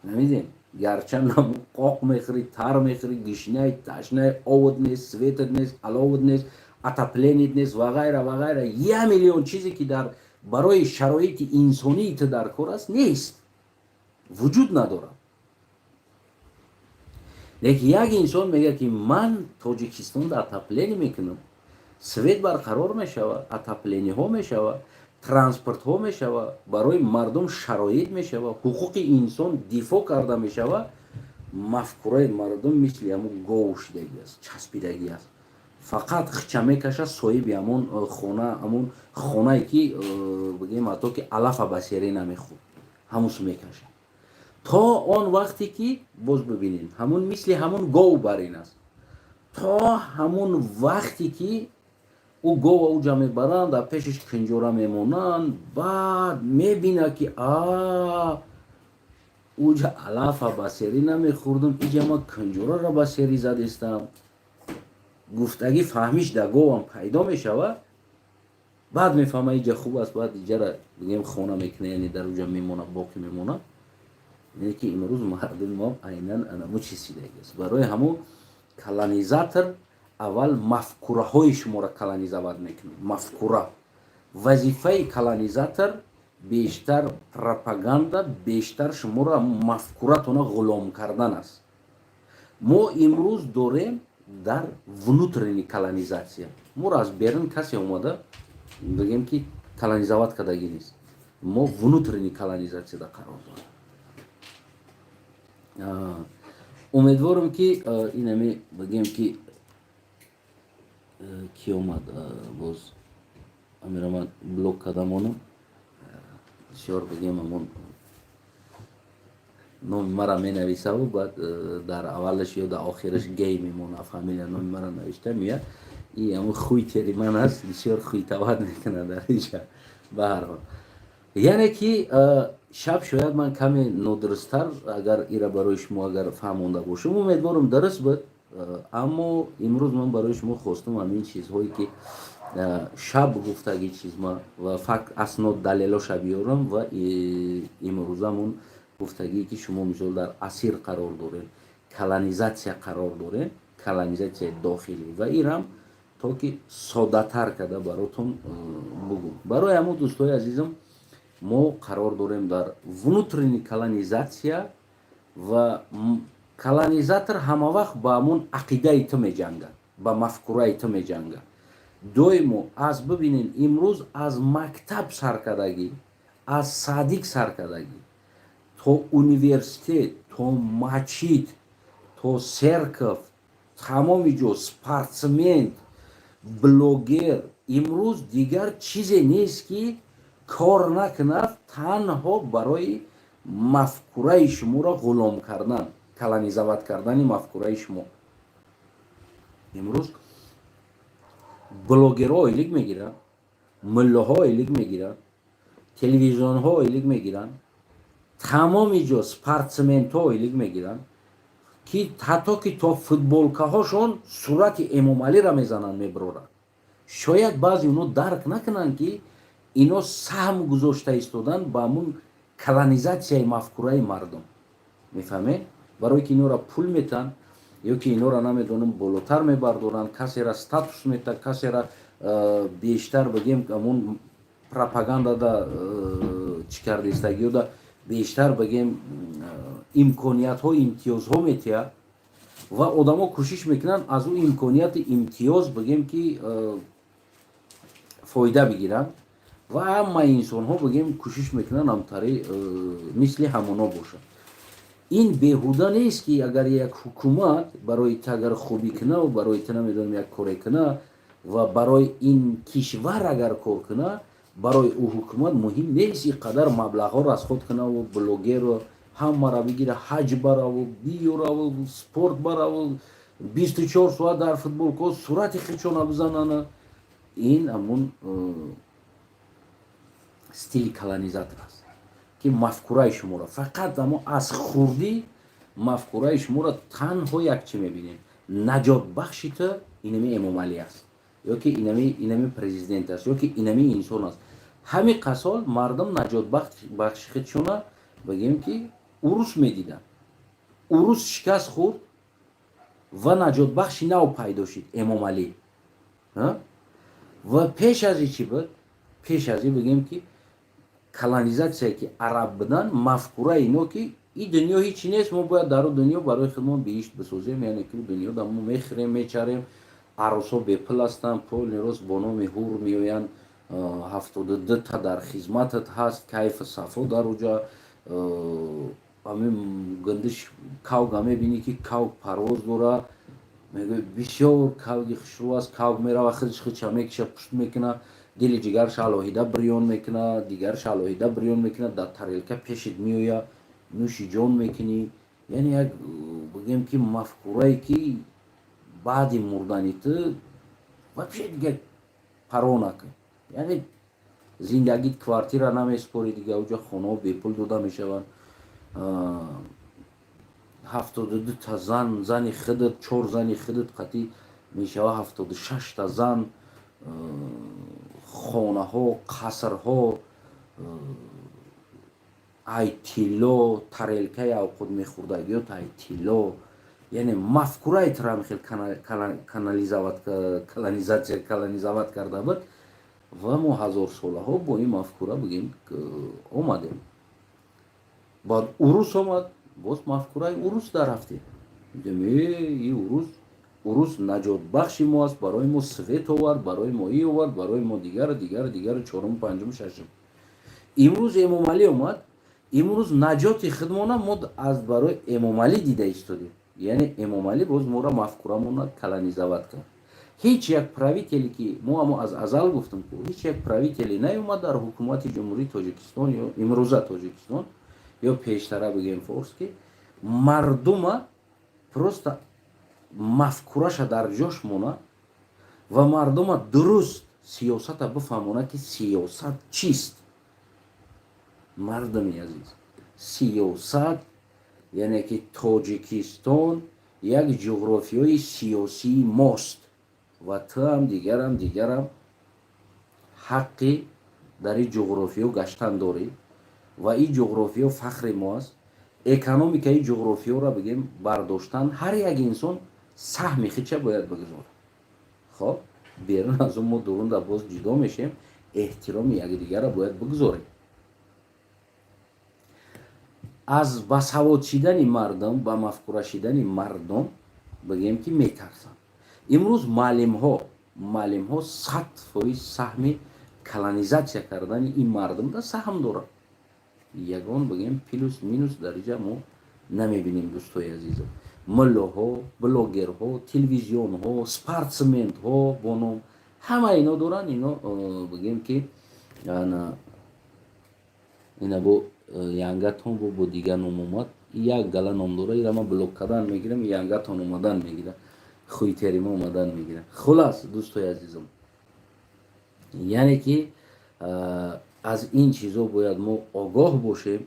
намедем гарчанд ҳамун qoq мехӯри, тар мехӯри, гишнай, ташнай, овод нест, светот нест, аловод нест, отопленит нест ва ғайра ва ғайра. 1 миллион чизе ки дар барои шароити инсонии ту дар кор аст нест, вуҷуд надорад. лекин як инсон мегӯяд ки ман Тоҷикистонда отопление мекунам, свет барқарор мешавад, отоплениҳо мешавад, транспортҳо мешавад, барои мардум шароит мешавад, ҳуқуқи инсон дифоъ карда мешавад. мафкураи мардум мисли ҳамун гов шудагӣ аст, часпидагӣ аст. фақат хича мекашад соҳиби ҳамун хона, ҳамун хонае ки бигӯем ҳатто ки алафа ба серӣ намехӯрд, ҳамус мекашад. то он вақте ки боз бибинем ҳамун мисли ҳамун гов бар ин аст. то ҳамун вақте ки ӯ гова уҷа мебаранд, дар пешиш кинҷора мемонанд, баъд мебинад ки уҷа алафа ба серӣ намехӯрдум, иҷа ман кинҷораро ба серӣ задистам. гуфтагӣ фаҳмиш дар говам пайдо мешавад. баъд мефаҳма иҷа хуб аст, баъд иҷара бигем хона мекуна, яъне дар уҷа мемонад, боқӣ мемонад. яъне ки имрӯз мардуми мо айнан анамо чиз шудагӣ аст. барои ҳамун колонизатор аввал мафкураҳои шуморо колонизовать мекунад. мафкура. вазифаи колонизатор бештар пропаганда, бештар шуморо мафкуратона ғулом кардан аст. мо имрӯз дорем дар внутренни колонизатсия. моро аз берун касе омада бигем ки колонизовать кардагӣ нест. мо внутренни колонизатсияда қарор дорем. умедворам ки инаме бигем ки ки омад боз амираман блок кадамонам бисёр бигем амон номи мара менависаву баъд дар аввалаш ё дар охираш гей мемона, фамилия номи мара навишта меяд. И амон хуй тери ман аст, бисёр хуйтават мекунад дар инҷа. ба ҳар ҳол яъне ки шаб шояд ман каме нодурусттар агар ира барои шумо агар фаҳмонда бошам, умедворам дуруст буд. аммо имрӯз ман барои шумо хостам ҳамин чизҳое ки шаб гуфтагӣ чизма ва факт аснод далелоша биёрам ва имрӯзамон гуфтагие ки шумо мисол дар асир қарор дорем, колонизатсия қарор дорем, колонизатсияи дохилӣ ва ирам то ки соддатар карда баротон бугум. барои ҳамон дӯстои азизам мо қарор дорем дар внутренни колонизатсия ва колонизатор ҳамавақт ба ҳамон ақидаи ту меҷангад, ба мафкураи ту меҷангад. доимо аз бибинем имрӯз аз мактаб саркардагӣ, аз садик саркардагӣ то университет, то масҷид, то церковь, тамоми ҷо спортсмен, блогер, имрӯз дигар чизе нест ки кор накунад танҳо барои мафкураи шуморо ғулом кардан, колонизовать кардани мафкураи шумо. имрӯз блогерҳо ойлик мегиранд, муллоҳо ойлик мегиранд, телевизионҳо ойлик мегиранд, тамоми ҷо спортсменҳо ойлик мегиранд ки ҳатто ки то футболкаҳошон сурати Эмомалиро мезананд, мебароранд. шояд баъзе онҳо дарк накунанд ки ино саҳм гузошта истоданд ба ҳамун колонизатсияи мафкураи мардум. мефаҳмед? барое ки инора пул метан ё ки инора намедонам болотар мебардоранд, касера статус метад, касера бештар бигем ҳамун пропагандада чӣ карда истагӣ ёда бештар бигем имкониятҳо, имтиёзҳо метиҳад ва одамо кӯшиш мекунанд аз ӯ имконияти имтиёз бигем ки фоида бигиранд ва ҳамаи инсонҳо бигем кӯшиш мекунанд ҳамтари мисли ҳамоно бошанд. ин беҳуда нест ки агар як ҳукумат барои ту агар хубӣ куна ва барои ту намедонам як коре куна ва барои ин кишвар агар кор куна, барои ӯ ҳукумат муҳим нест ин қадар маблағҳо расход кунаву блогеру ҳамаро бигира ҳаҷ бараву биёраву спорт бараву 24 соат дар футболкаҳо сурати худшона бизананд. این همون стили колонизатор аст ки мафкураи шуморо фақат амо аз хурдӣ мафкураи шуморо танҳо якчи мебинем. наҷотбахши ту инами эмомалӣ аст ёки инами президент аст ёки инами инсон аст. ҳами қасол мардум наҷотбахши худшона бигем ки урус медиданд. урус шикаст хурд ва наҷотбахши нав пайдо шид эмомалӣ. ва пеш аз и чӣ буд? пеш аз и бигем ки колонизатсияе ки араб буданд мафкура ино ки ин дунё ҳичи нест, мо бояд дар дунё барои худмон биҳишт бисозем, яъне ки дунё дар мо мехӯрем мечарем, арӯсҳо бепул ҳастанд, полни рост бо номи ҳур меоянд, 72 та дар хизматат ҳаст, кайфу сафо дар уҷа. ҳамин гандиш кавга мебинӣ ки кавг парвоз дора, мегӯяд бисёр кавги хушрӯ аст, кавг мерава худаш худша мекиша, пушт мекуна, дили ҷигараш алоҳида бирён мекуна, дигараш алоҳида бирён мекуна, дар тарелка пешит меоя, нӯши ҷон мекунӣ. яъне як бигем ки мафкурае ки баъди мурдани ту вообще дига паро накун. яъне зиндагит квартира намеспорӣ, дига уҷа хонаҳо бепул дода мешаванд. 72 та зани худат, 4 зани худат қатъӣ мешава 76 та зан, хонаҳо, қасрҳо, ай тилло, тарелкаи авқот мехӯрдагиёт, ай тилло. яъне мафкураи тура михел колонизават карда буд ва мо ҳазорсолаҳо бо ин мафкура бигем омадем. баъд урус омад, боз мафкураи урус дарафтем. ин урус наҷотбахши мо аст, барои мо свет овард, барои мо и овард, барои мо дигару чорум панҷум шашум. имрӯз эмомалӣ омад, имрӯз наҷоти худмона мо аз барои эмомалӣ дида истодем. яъне эмомалӣ боз моро мафкурамона колонизават кард. ҳеҷ як правителе ки мо амо аз азал гуфтам ки ҳеҷ як правителе наёмад дар ҳукумати ҷумҳурии Тоҷикистон ё имрӯза Тоҷикистон ё пештара бигем форс ки мардума просто мафкураша дар ҷош мона ва мардума дуруст сиёсата бифаҳмона ки сиёсат чист. мардуми азиз, сиёсат яъне ки Тоҷикистон як ҷуғрофияи сиёсии мост ва ту ҳам дигарам ҳаққи дар ин ҷуғрофиё гаштан дорӣ ва ин ҷуғрофиё фахри мо аст. экономикаи ҷуғрофиёро бигем бардоштан ҳар як инсон саҳми худша бояд бигузорад. хоб берун аз он мо дурунда боз ҷудо мешем, эҳтироми якдигарро бояд бигузорем. аз басавод шидани мардум ба мафкура шидани мардум бигем ки метарсанд. имрӯз маълимҳо 100% саҳми колонизатсия кардани ин мардумда саҳм дорад. ягон бигем плюс минус дариҷа мо намебинем. дӯстои азизам, муллоҳо, блогерҳо, телевизионҳо, спортсменҳо бо ном ҳама ино доранд. ино бигем ки ина бо янгатон бо дигар ном омад, як гала ном дора, ира ман блок кардан мегирам, янгатон омадан мегирам, хуйтерима омадан мегирам. хулас дӯстои азизам, яъне ки аз ин чизо бояд мо огоҳ бошем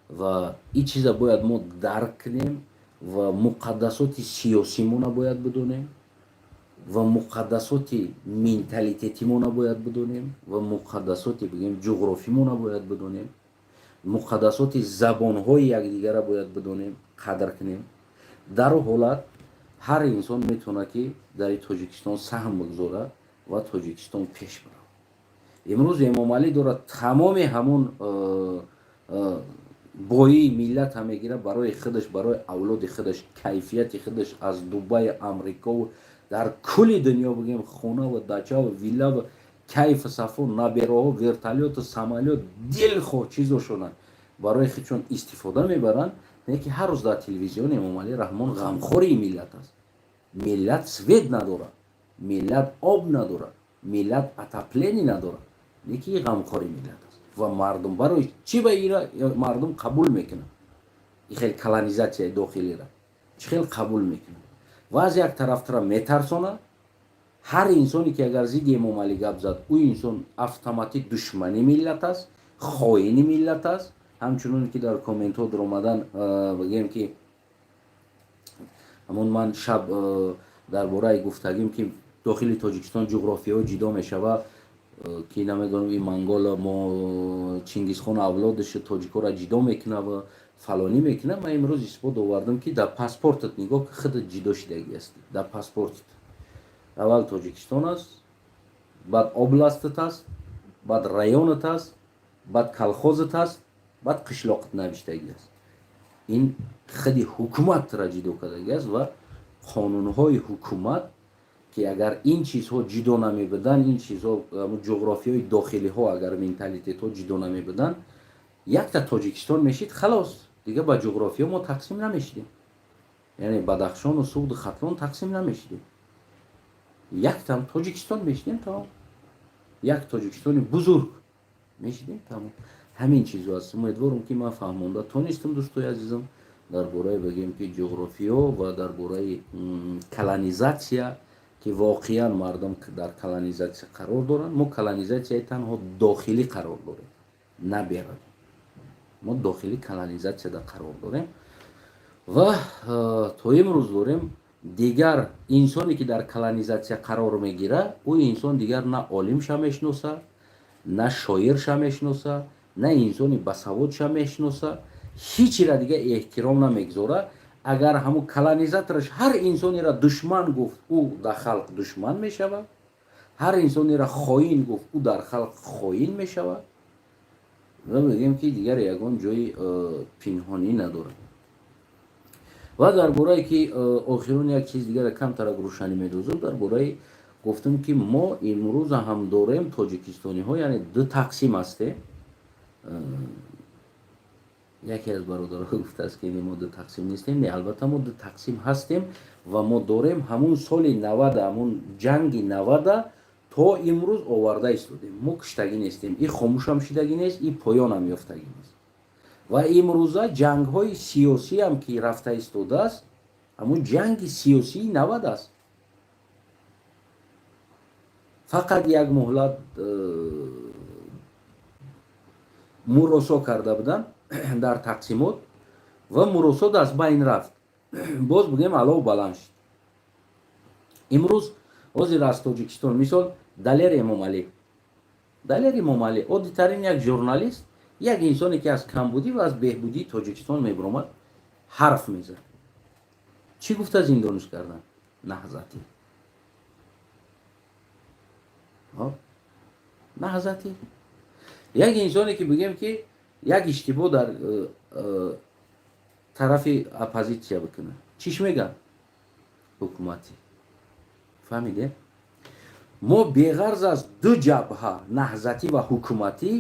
ва ин чиза бояд мо дарк кунем ва муқаддасоти сиёсимона бояд бидонем ва муқаддасоти менталитетимона бояд бидонем ва муқаддасоти бигем ҷуғрофимона бояд бидонем, муқаддасоти забонҳои якдигарро бояд бидонем, қадр кунем. дар ҳолат ҳар инсон метавона ки дар Тоҷикистон саҳм бигузора ва Тоҷикистон пеш барад. имрӯз эмомалӣ дорад тамоми ҳамон боии миллатро мегира барои худаш, барои авлоди худаш, кайфияти худаш аз Дубай, Амрикову дар кулли дунё бигем хонаву дачаву виллаву кайфу сафо, набероҳо, вертолёту самолёт, дилхоҳ чизошонанд барои худшон истифода мебаранд. не ки ҳар рӯз дар телевизиони Эмомалӣ Раҳмон ғамхори миллат аст. миллат свет надорад, миллат об надорад, миллат отопление надорад. не ки ғамхори миллат аст ва мардум барои чӣ ба ира мардум қабул мекунад? ин хел колонизатсияи дохилиро чӣ хел қабул мекунад? ва аз як тараф тура метарсонад ҳар инсоне ки агар зидди Эмомалӣ гап зад, ӯ инсон автоматик душмани миллат аст, хоини миллат аст. ҳамчунон ки дар комментҳо омадан бигем ки ҳамон ман шаб дар бораи гуфтагим ки дохили Тоҷикистон ҷуғрофияҳо ҷидо мешавад, ки намедонам ин монгола мо Чингизхон авлодаше тоҷикора ҷидо мекунад ва фалонӣ мекунад. Ман имрӯз исбот овардам ки дар паспортат нигоҳ ки худат ҷидо шудагӣ аст. Дар паспортат аввал Тоҷикистон аст, баъд областат аст, баъд районат аст, баъд колхозат аст, баъд қишлоқат навиштагӣ аст. ин худи ҳукуматро ҷидо кардагӣ аст ва қонунҳои ҳукумат ки агар ин чизҳо ҷидо намебуданд, ин чизҳо ҷуғрофияҳои дохилиҳо агар менталитетҳо ҷидо намебуданд, якта Тоҷикистон мешид, халос, дигар ба ҷуғрофия мо тақсим намешидем. яъне Бадахшону Суғду Хатлон тақсим намешидем. яктам Тоҷикистон мешидем, тамом. як Тоҷикистони бузург мешидем, тамом. ҳамин чизҳо аст. умедворам ки ман фаҳмонда тонистам дӯстои азизам дар бораи бигем ки ҷуғрофиё ва дар бораи колонизатсия, ки воқеан мардум дар колонизатсия қарор доранд. мо колонизатсияи танҳо дохилӣ қарор дорем, на берун. мо дохилӣ колонизатсияда қарор дорем ва то имрӯз дорем. дигар инсоне ки дар колонизатсия қарор мегирад, ӯ инсон дигар на олимша мешноса, на шоирша мешноса, на инсони басаводша мешноса, ҳичира дигар эҳтиром намегзора. агар ҳамун колонизатораш ҳар инсонеро душман гуфт, ӯ дар халқ душман мешавад. ҳар инсонеро хоин гуфт, ӯ дар халқ хоин мешавад. мегӯем ки дигар ягон ҷои пинҳонӣ надорад. ва дар бораи ки охирон як чиз дигар камтарак рӯшанӣ медозам, дар бораи гуфтам ки мо имрӯз ҳам дорем тоҷикистониҳо, яъне ду тақсим ҳастем. яке аз бародарҳо гуфтааст ки мо ду тақсим нестем. не, албатта мо ду тақсим ҳастем ва мо дорем ҳамун соли 90, ҳамун ҷанги 90 то имрӯз оварда истодем. мо куштагӣ нестем, и хомӯшам шудагӣ нест, и поёнам ёфтагӣ нест. ва имрӯза ҷангҳои сиёсиам ки рафта истодааст, ҳамун ҷанги сиёсии 90 аст. фақат як муҳлат муросо карда буданд дар тақсимот ва муросот аз байн рафт. боз бигем алов баланд шуд. имрӯз ҳозир аз Тоҷикистон мисол Далер Эмомалӣ. Далер Эмомалӣ оддитарин як журналист, як инсоне ки аз камбудӣ ва аз беҳбудии Тоҷикистон мебаромад, ҳарф мезад. чӣ гуфта зиндониш кардан? наҳзатӣ. наҳзатӣ. як инсоне ки бигем ки як иштибоҳ дар тарафи оппозитсия бикунад, чиш мегӯяд? ҳукуматӣ. фаҳмиде? мо беғарз аз ду ҷабҳа, наҳзатӣ ва ҳукуматӣ,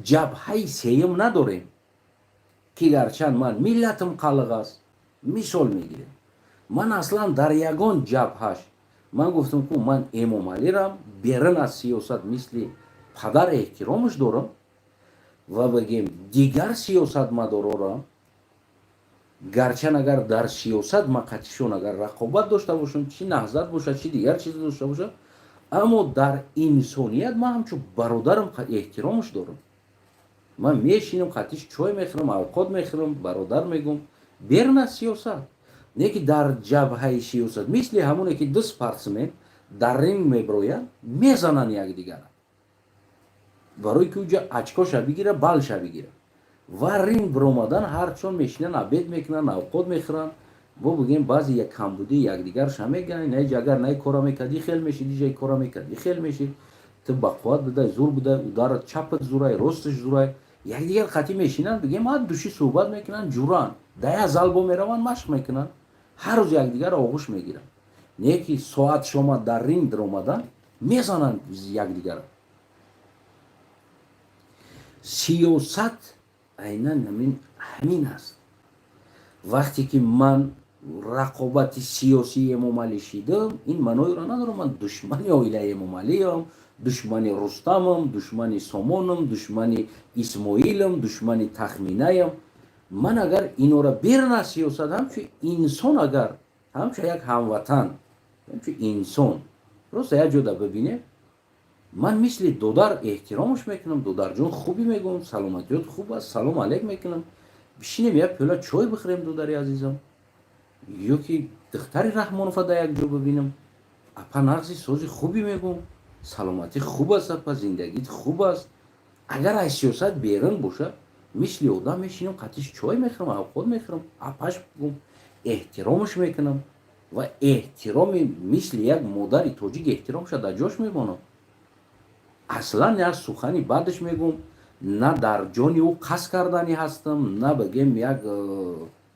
ҷабҳаи сеюм надорем, ки гарчанд ман миллатам қалиқ аст. мисол мегирем, ман аслан дар ягон ҷабҳаш ман гуфтам ки ман Эмомалирам берун аз сиёсат мисли падар эҳтиромаш дорам ва бигем дигар сиёсатмадорорам, гарчанд агар дар сиёсат мақатишон агар рақобат дошта бошанд, чӣ наҳзат бошад, чӣ дигар чиз дошта бошад, аммо дар инсоният ман ҳамчун бародарам эҳтиромаш дорам. ман мешинам, қатиш чой мехӯрам, авқот мехӯрам, бародар мегӯм, берун аз сиёсат. не ки дар ҷабҳаи сиёсат мисли ҳамоне ки ду спортсмен дар ринг мебироянд, мезананд якдигара, барои ки уҷа очкоша бигира, балша бигира. ва ринг биромадан ҳарчон мешинанд, абед мекунанд, авқот мехӯранд, бо бигем баъзе як камбудии якдигарша мегӯянд. не агар не кора мекардӣ хел мешид, иҷа кора мекардӣ хел мешид, ту бақувват будай, зур будай, ударат чапат зурай, росташ зурай, якдигар қатӣ мешинанд, бигем ҳар души суҳбат мекунанд, ҷуранд, дая залбо мераванд, машқ мекунанд, ҳар рӯз якдигарро оғӯш мегиранд. не ки соат шома дар ринг диромадан мезананд якдигарро. сиёсат айнан ҳамин аст. вақте ки ман рақобати сиёсии Эмомалӣ шидам, ин маъноиро надорам ман душмани оилаи Эмомалиам, душмани Рустамам, душмани Сомонам, душмани Исмоилам, душмани Тахминаям. ман агар инора берун аз сиёсат ҳамчун инсон, агар ҳамчун як ҳамватан, ҳамчун инсон просто як ҷода бибинем, ман мисли додар эҳтиромаш мекунам, додарҷон хубӣ мегӯям, саломатиёт хуб аст, салом алейк мекунам, бишинем як пиёла чой бихӯрем додари азизам, ё ки духтари Раҳмонова дар як ҷо бибинам, апа нағзи сӯзи хубӣ мегӯям, саломатӣ хуб аст, апа зиндагит хуб аст. Агар аз сиёсат берун боша, мисли одам мешинам, қатиш чой мехӯрам, авқот мехӯрам, апаш бигӯм, эҳтиромаш мекунам ва эҳтироми мисли як модари тоҷик эҳтиромша дар ҷош мемонад. Аслан як сухани бадаш мегӯям, на дар ҷони ӯ қасд кардани ҳастам, на бигем як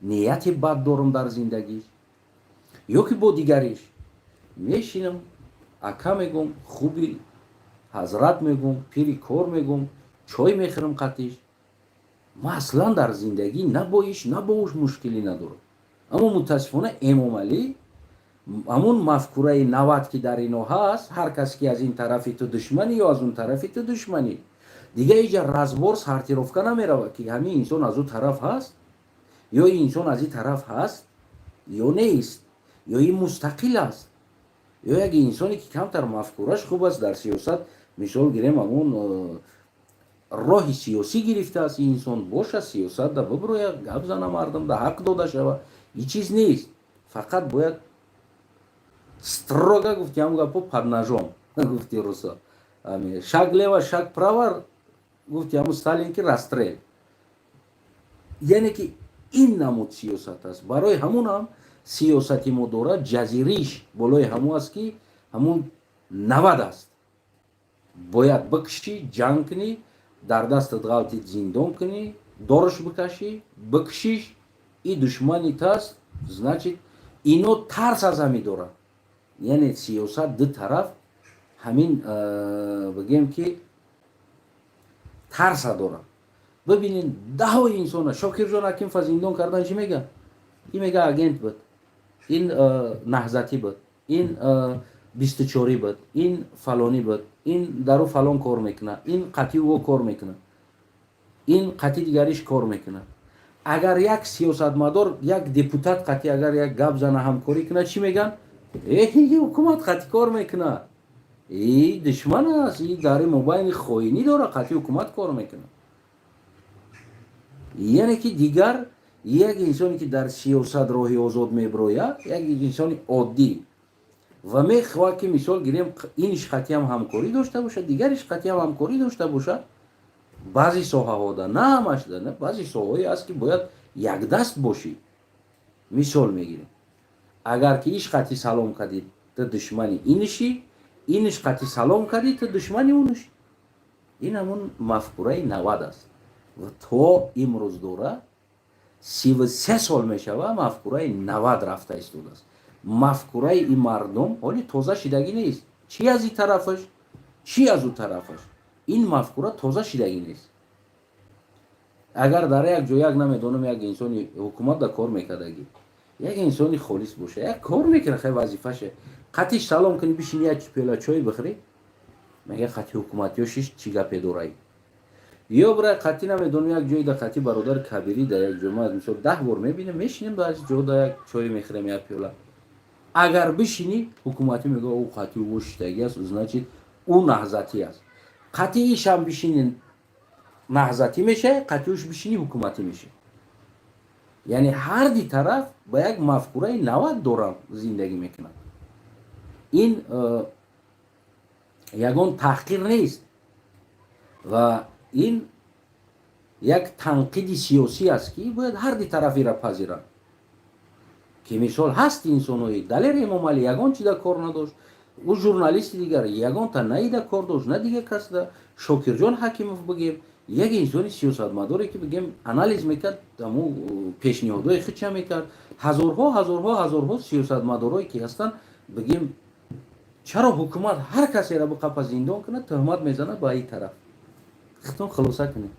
нияти бад дорам дар зиндагӣ, ё ки бо дигариш мешинам, ака мегӯям, хуби ҳазрат мегӯям, пири кор мегӯям, чой мехӯрам қатиш. Ман аслан дар зиндагӣ на бо иш на бо уш мушкилӣ надорам. Аммо мутаассифона Эмомалӣ ҳамун мафкураи 90 ки дар ино ҳаст, ҳар кас ки аз ин тарафи ту душманӣ ё аз он тарафи ту душманӣ, дига иҷа разбор сортировка намеравад ки ҳамин инсон аз ӯ тараф ҳаст ё ин инсон аз ин тараф ҳаст ё нест, ё ин мустақил аст, ё як инсоне ки камтар мафкураш хуб аст дар сиёсат, мисол гирем ҳамун роҳи сиёсӣ гирифтааст ин инсон, боша сиёсатда бибирояд, гап зана мардумда, ҳақ дода шавад, ин чиз нест. Фақат бояд строго гуфти ҳамун гапо под ножом гуфти Русо, шаг лева шаг права гуфти ҳамун Сталин ки расстрел. яъне ки ин намуд сиёсат аст. барои ҳамунам сиёсати мо дорад ҷазириш болои ҳамун аст ки ҳамун 90 аст. бояд бикушӣ, ҷанг кунӣ, дар дастат ғалтит зиндон кунӣ, дорш бикашӣ, бикушиш, и душманит аст, значит ино тарс аз ҳами дорад. яъне сиёсат ду тараф ҳамин бигем ки тарса дорад. бибинед даҳои инсона Шокирҷон Акимова зиндон кардан чӣ мега? ин мега агент буд, ин наҳзатӣ буд, ин 24 буд, ин фалонӣ буд, ин дару фалон кор мекунад, ин қати ӯ кор мекунад, ин қати дигариш кор мекунад. агар як сиёсатмадор, як депутат қати агар як гап зана ҳамкорӣ кунад чӣ меган? ҳукумат қати кор мекунад, душман аст, дари мобайни хоинӣ дора, қати ҳукумат кор мекунад. яъне ки дигар як инсоне ки дар сиёсат роҳи озод мебирояд, як инсони оддӣ ва мехоҳад ки мисол гирем иниш қатиам ҳамкорӣ дошта бошад, дигариш қатиам ҳамкорӣ дошта бошад. баъзи соҳаҳода, на ҳамаш, баъзи соҳаҳое аст ки бояд якдаст бошӣ. мисол мегирем, агар ки иш қатӣ салом кардӣ ту душмани инишӣ, иниш қатӣ салом кардӣ ту душмани унишӣ. ин ҳамун мафкураи 90 аст ва то имрӯз дора 33 сол мешава мафкураи 90 рафта истодааст. мафкураи ин мардум ҳоли тоза шидагӣ нест, чи аз ин тарафаш, чи аз ӯ тарафаш. ин мафкура тоза шидагӣ нест. агар дар як ҷо як намедонам як инсони ҳукуматда кор мекардагӣ, як инсони холис боша, як кор мекуна, хай вазифаше, қатиш салом кунӣ, бишини як пиёла чой бихӯрӣ, мега қати ҳукуматиё шиш чӣ гапе дораӣ. ё бирай қати намедонам як ҷои да қати бародар кабирӣ да як ҷо, ма мисол 10 бор мебинем, мешинем баъз ҷо да як чой мехӯрем як пиёла. агар бишинӣ ҳукуматӣ мегӯяд ӯ қати ӯ шидагӣ аст, значит ӯ наҳзатӣ аст. қати ишам бишини наҳзатӣ мешавад, қати уш бишини ҳукуматӣ мешавад. яъне ҳар ди тараф ба як мафкураи 90 дорам зиндагӣ мекунад. ин ягон таҳқир нест ва ин як танқиди сиёсӣ аст ки бояд ҳар ди тараф ира пазирад. ки мисол ҳаст инсонои Далер Эмомалӣ ягон чида кор надошт, ӯ журналисти дигар ягонта на ида кор дошт, на дигар кас да. Шокирҷон Ҳакимов бигем як инсони сиёсатмадоре ки бигем анализ мекард, ҳамун пешниҳодҳои худша мекард. ҳазорҳо сиёсатмадорое ки ҳастанд, бигем чаро ҳукумат ҳар касеро биқапа зиндон кунад, тӯҳмат мезанад ба ин тараф. хитон хулоса кунем,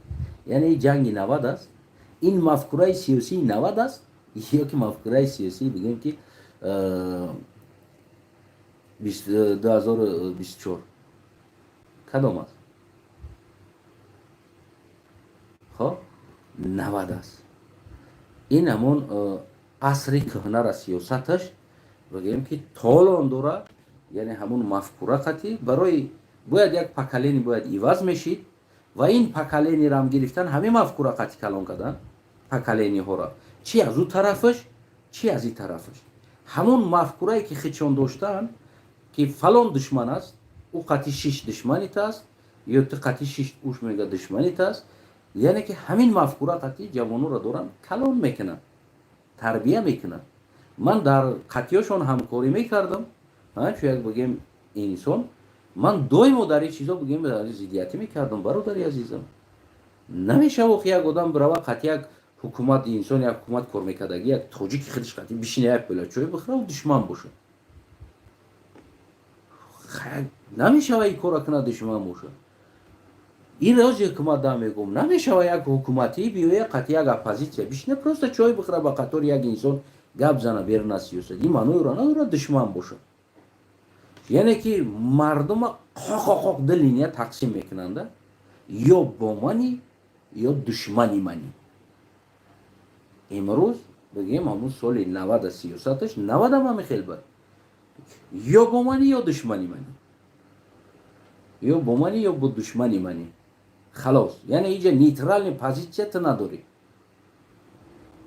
яъне ин ҷанги 90 аст, ин мафкураи сиёсии 90 аст, ё ки мафкураи сиёсӣ бигем ки 2024 кадом аст? хоб 90 аст. ин ҳамон асри кӯҳнара сиёсаташ бигем ки толон дора یعنی همون مفکوره قطعی برای باید یک پکلینی باید ایواز میشید و این پکلینی را هم گرفتن همه مفکوره قطعی کلان کردن پکلینی ها را چی از او طرفش چی از این طرفش همون مفکوره که خیچون داشتن که فلان دشمن است او قطعی شش دشمنیت است یا تو قطعی شش اوش میگه دشمنیت است یعنی که همین مفکوره قطعی جوانو را دارن کلان میکنن تربیه میکنن من در قطعیشون همکاری میکردم چون یک بگیم انسان من دویمو در این چیزا بگیم در زیدیتی میکردم برادری عزیزم نمیشه وقت یک آدم برای قطعی یک حکومت انسان یک حکومت کار میکردگی یک توجیک خودش قطعی بشینه یک بلچوی بخره و دشمن باشه نمیشه این کار کنه دشمن باشه این راز حکومت دا میگم نمیشه یک حکومتی بیوی قطعی یک اپوزیسیا بشینه پروستا چای بخره با قطور یک انسان گپ زنه بیرون از سیاست این منوی را نداره دشمن باشه یعنی که مردم قاق دلینیا تقسیم میکنند یا با منی یا دشمنی منی امروز بگیم همون سال 90 سیاستش 90 هم خیلی بر یا با منی یا دشمنی منی یا با منی یا با دشمنی منی خلاص یعنی اینجا نیترال پوزیشن نداری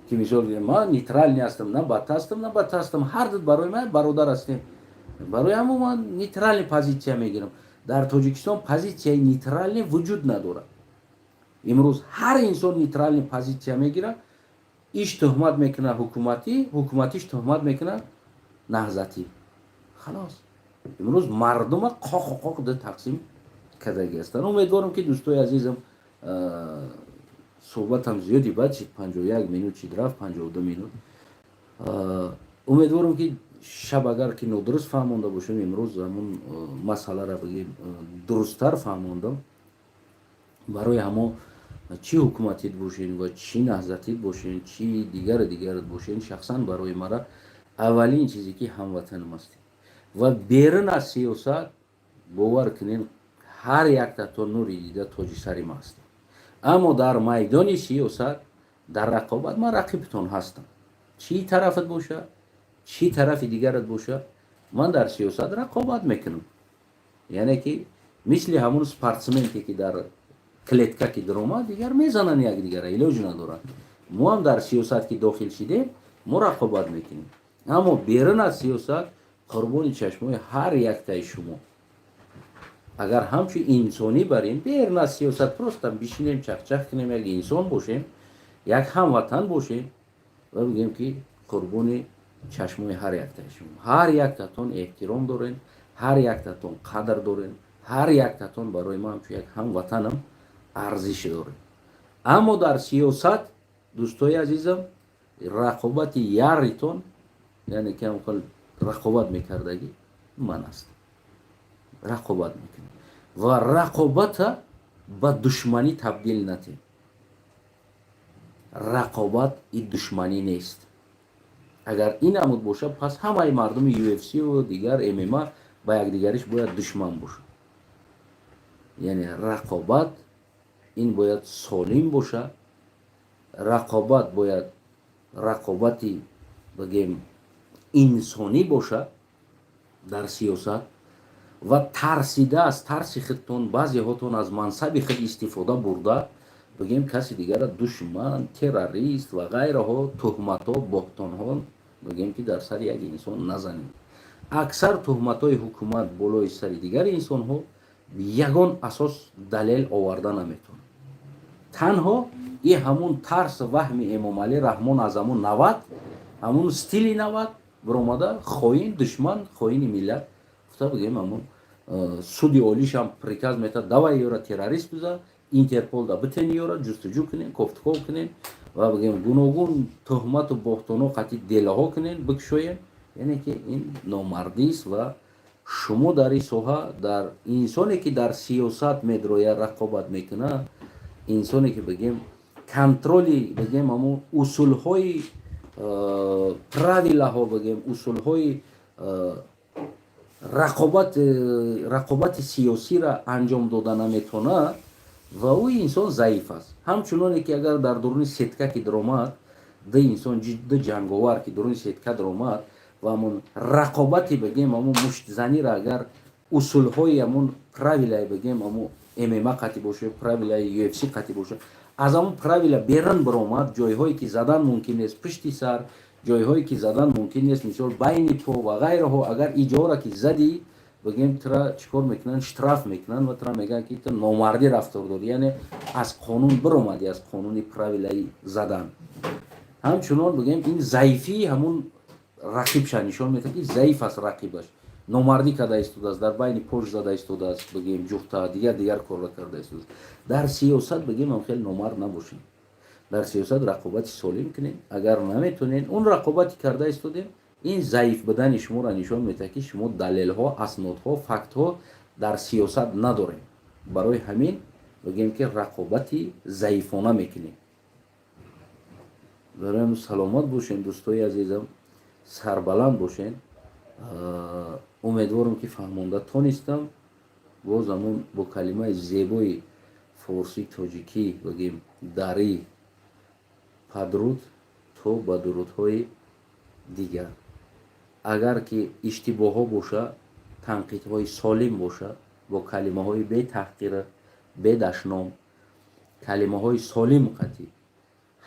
که مثال ما نیترال نیستم نه بات هستم نه بات هستم هر دو برای من برادر هستیم برای همون من نیترال پوزیشن میگیرم در تاجیکستان پوزیشن نیترال وجود نداره امروز هر انسان نیترال پوزیشن میگیره ایش تهمت میکنه حکومتیش تهمت میکنه نهضتی خلاص امروز مردم قاق ده تقسیم کردگی هستن امیدوارم که دوستای عزیزم صحبت هم زیادی بعد شد 51 مینوت شد رفت 52 مینوت امیدوارم که شب اگر که نادرست فهمونده باشم امروز همون مسئله را بگیم درستتر فهموندم برای همه چی حکومتیت باشین و چی نهضتیت باشین چی دیگرت باشین شخصا برای مرا اولین چیزی که هموطنم است و بیرون از سیاست باور کنین هر یک تا نوری دیده تاج سری ما است اما در میدان سیاست در رقابت من رقیبتون هستم چی طرفت باشه چی طرف دیگرت باشه من در سیاست رقابت میکنم یعنی که مثل همون سپورتسمنی که در کلیتکا که دروما دیگر میزنن یک دیگر علاج ندارن ما هم در سیاست که داخل شدیم ما رقابت میکنیم اما بیرون از سیاست قربان چشمای هر یک تای شما اگر همچون انسانی بریم بیرون از سیاست پرستم بشینیم چخ کنیم یک انسان باشیم یک هموطن باشیم و بگیم که قربان چشمای هر یک تای شما هر یک تاتون احترام دارین هر یک تاتون قدر دارین هر یک تاتون برای ما همچون یک هموطنم ارزش داره اما در سیاست دوستای عزیزم رقابت یاریتون یعنی که همون رقابت میکردگی من است رقابت میکنه و رقابت با دشمنی تبدیل نته رقابت این دشمنی نیست اگر این عمود باشه پس همه مردم UFC و دیگر MMA با یک دیگرش باید دشمن باشه یعنی رقابت این باید سالم باشه رقابت باید رقابتی بگیم انسانی باشه در سیاست و ترسیده از ترس خودتون بعضی هاتون از منصب خود استفاده برده بگیم کسی دیگر دشمن تروریست و غیره ها تهمت ها بهتان ها بگیم که در سر یک انسان نزنیم اکثر تهمت های حکومت بالای سر دیگر انسان ها یگان اساس دلیل آورده نمیتون تنها این همون ترس وهم امام علی رحمان از همون 90 همون ستیلی 90 برآمده خواهین دشمن خواهین ملت گفته بگیم همون سودی اولیش هم پریکاز میتا دوای یورا تروریست بزا اینترپول دا بتنی یورا جستجو کنین گفتگو کنین و بگیم گوناگون تهمت و بهتانو قطعی دلها کنین بکشوین یعنی که این نامردی است و شما در این ساحه در انسانی که در سیاست میدرویه رقابت میکنه انسانی که بگیم کنترلی بگیم همون اصول های پراویله ها بگیم اصول های رقابت سیاسی را انجام دادن نمیتونه و او انسان ضعیف است همچنانه که اگر در درون ستکه که در آمد ده انسان ده جنگاور که درون ستکه در آمد ва ҳамун рақобати бигем ҳамун муштзанира агар усулҳои ҳамун правилаи бигем ҳамун ММА қати боша, правилаи UFC қати боша, аз ҳамун правила берун биромад, ҷойҳое ки задан мумкин нест пишти сар, ҷойҳое ки задан мумкин нест, мисол байни по ва ғайраҳо, агар иҷора ки задӣ бигем тра чикор мекунанд, штраф мекунанд ва тра мегӯянд ки ту номардӣ рафтор дорӣ, яъне аз қонун биромадӣ, аз қонуни правилаи задан. ҳамчунон бигем ин заифии ҳамун рақибша нишон медиҳад ки заиф аст рақибаш, номардӣ карда истодааст, дар байни пош зада истодааст, бигем ҷухта дигар корро карда истодааст. Дар сиёсат бигем ҳам хеле номард набошем. Дар сиёсат рақобати солим кунем. Агар наметонем он рақобати карда истодем, ин заиф будани шуморо нишон медиҳад ки шумо далелҳо, аснодҳо, фактҳо дар сиёсат надорем. Барои ҳамин бигем ки рақобати заифона мекунем. Барои саломат бошен дӯстои азизам, сарбаланд бошен. умедворам ки фаҳмонда тонистам. боз ҳамон бо калимаи зебои форсӣ тоҷикӣ бигем дарӣ падруд то ба дурудҳои дигар. агар ки иштибоҳҳо боша, танқидҳои солим боша, бо калимаҳои бетаҳқира, бедашном, калимаҳои солим қатӣ,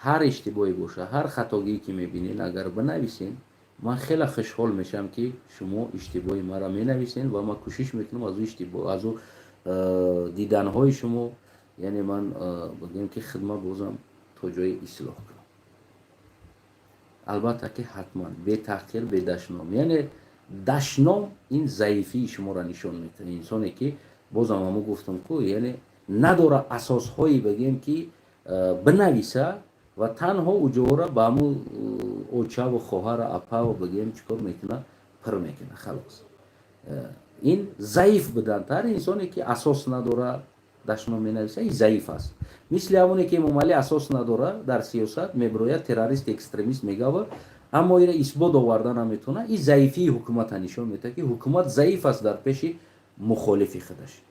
ҳар иштибоҳе боша, ҳар хатогие ки мебинен агар бинависен, ман хеле хушҳол мешавам ки шумо иштибоҳи маро менависен ва ман кӯшиш мекунам аз диданҳои шумо, яъне ман бигем ки хидмат бозам то ҷои ислоҳ кунам. албатта ки ҳатман бетаҳқир, бедашном, яъне дашном ин заифии шуморо нишон медиҳад. инсоне ки бозам ҳамун гуфтам ку, яъне надора асосҳои бигем ки бинависа ва танҳо уҷора ба ҳамун очаву хоҳара апаву бигем чикор мекуна, пир мекуна, халос. ин заиф будан. ҳар инсоне ки асос надора дашном менависа, ин заиф аст. мисли ҳамоне ки Эмомалӣ асос надора дар сиёсат, мебирояд террорист, экстремист мегава, аммо ира исбот оварда наметавона, ин заифии ҳукумата нишон медиҳад ки ҳукумат заиф аст дар пеши мухолифи худаш.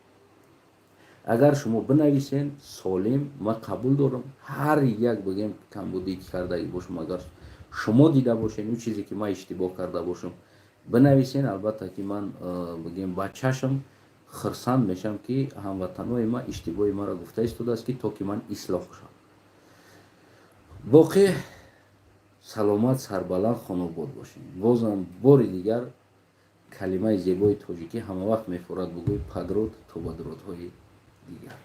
агар шумо бинависен солим, ман қабул дорам, ҳар як бигем камбудӣ кардаги бошам, агар шумо дида бошем, ин чизе ки ман иштибоҳ карда бошам, бинависен, албатта ки ман бигем ба чашм хурсанд мешавам ки ҳамватанои ман иштибоҳи маро гуфта истодааст ки то ки ман ислоҳ шавам. боқӣ саломат, сарбаланд, хонобод бошем. бозам бори дигар калимаи зебои тоҷикӣ ҳамавақт мефорад бугӯй падруд то ба дурудҳои дигар.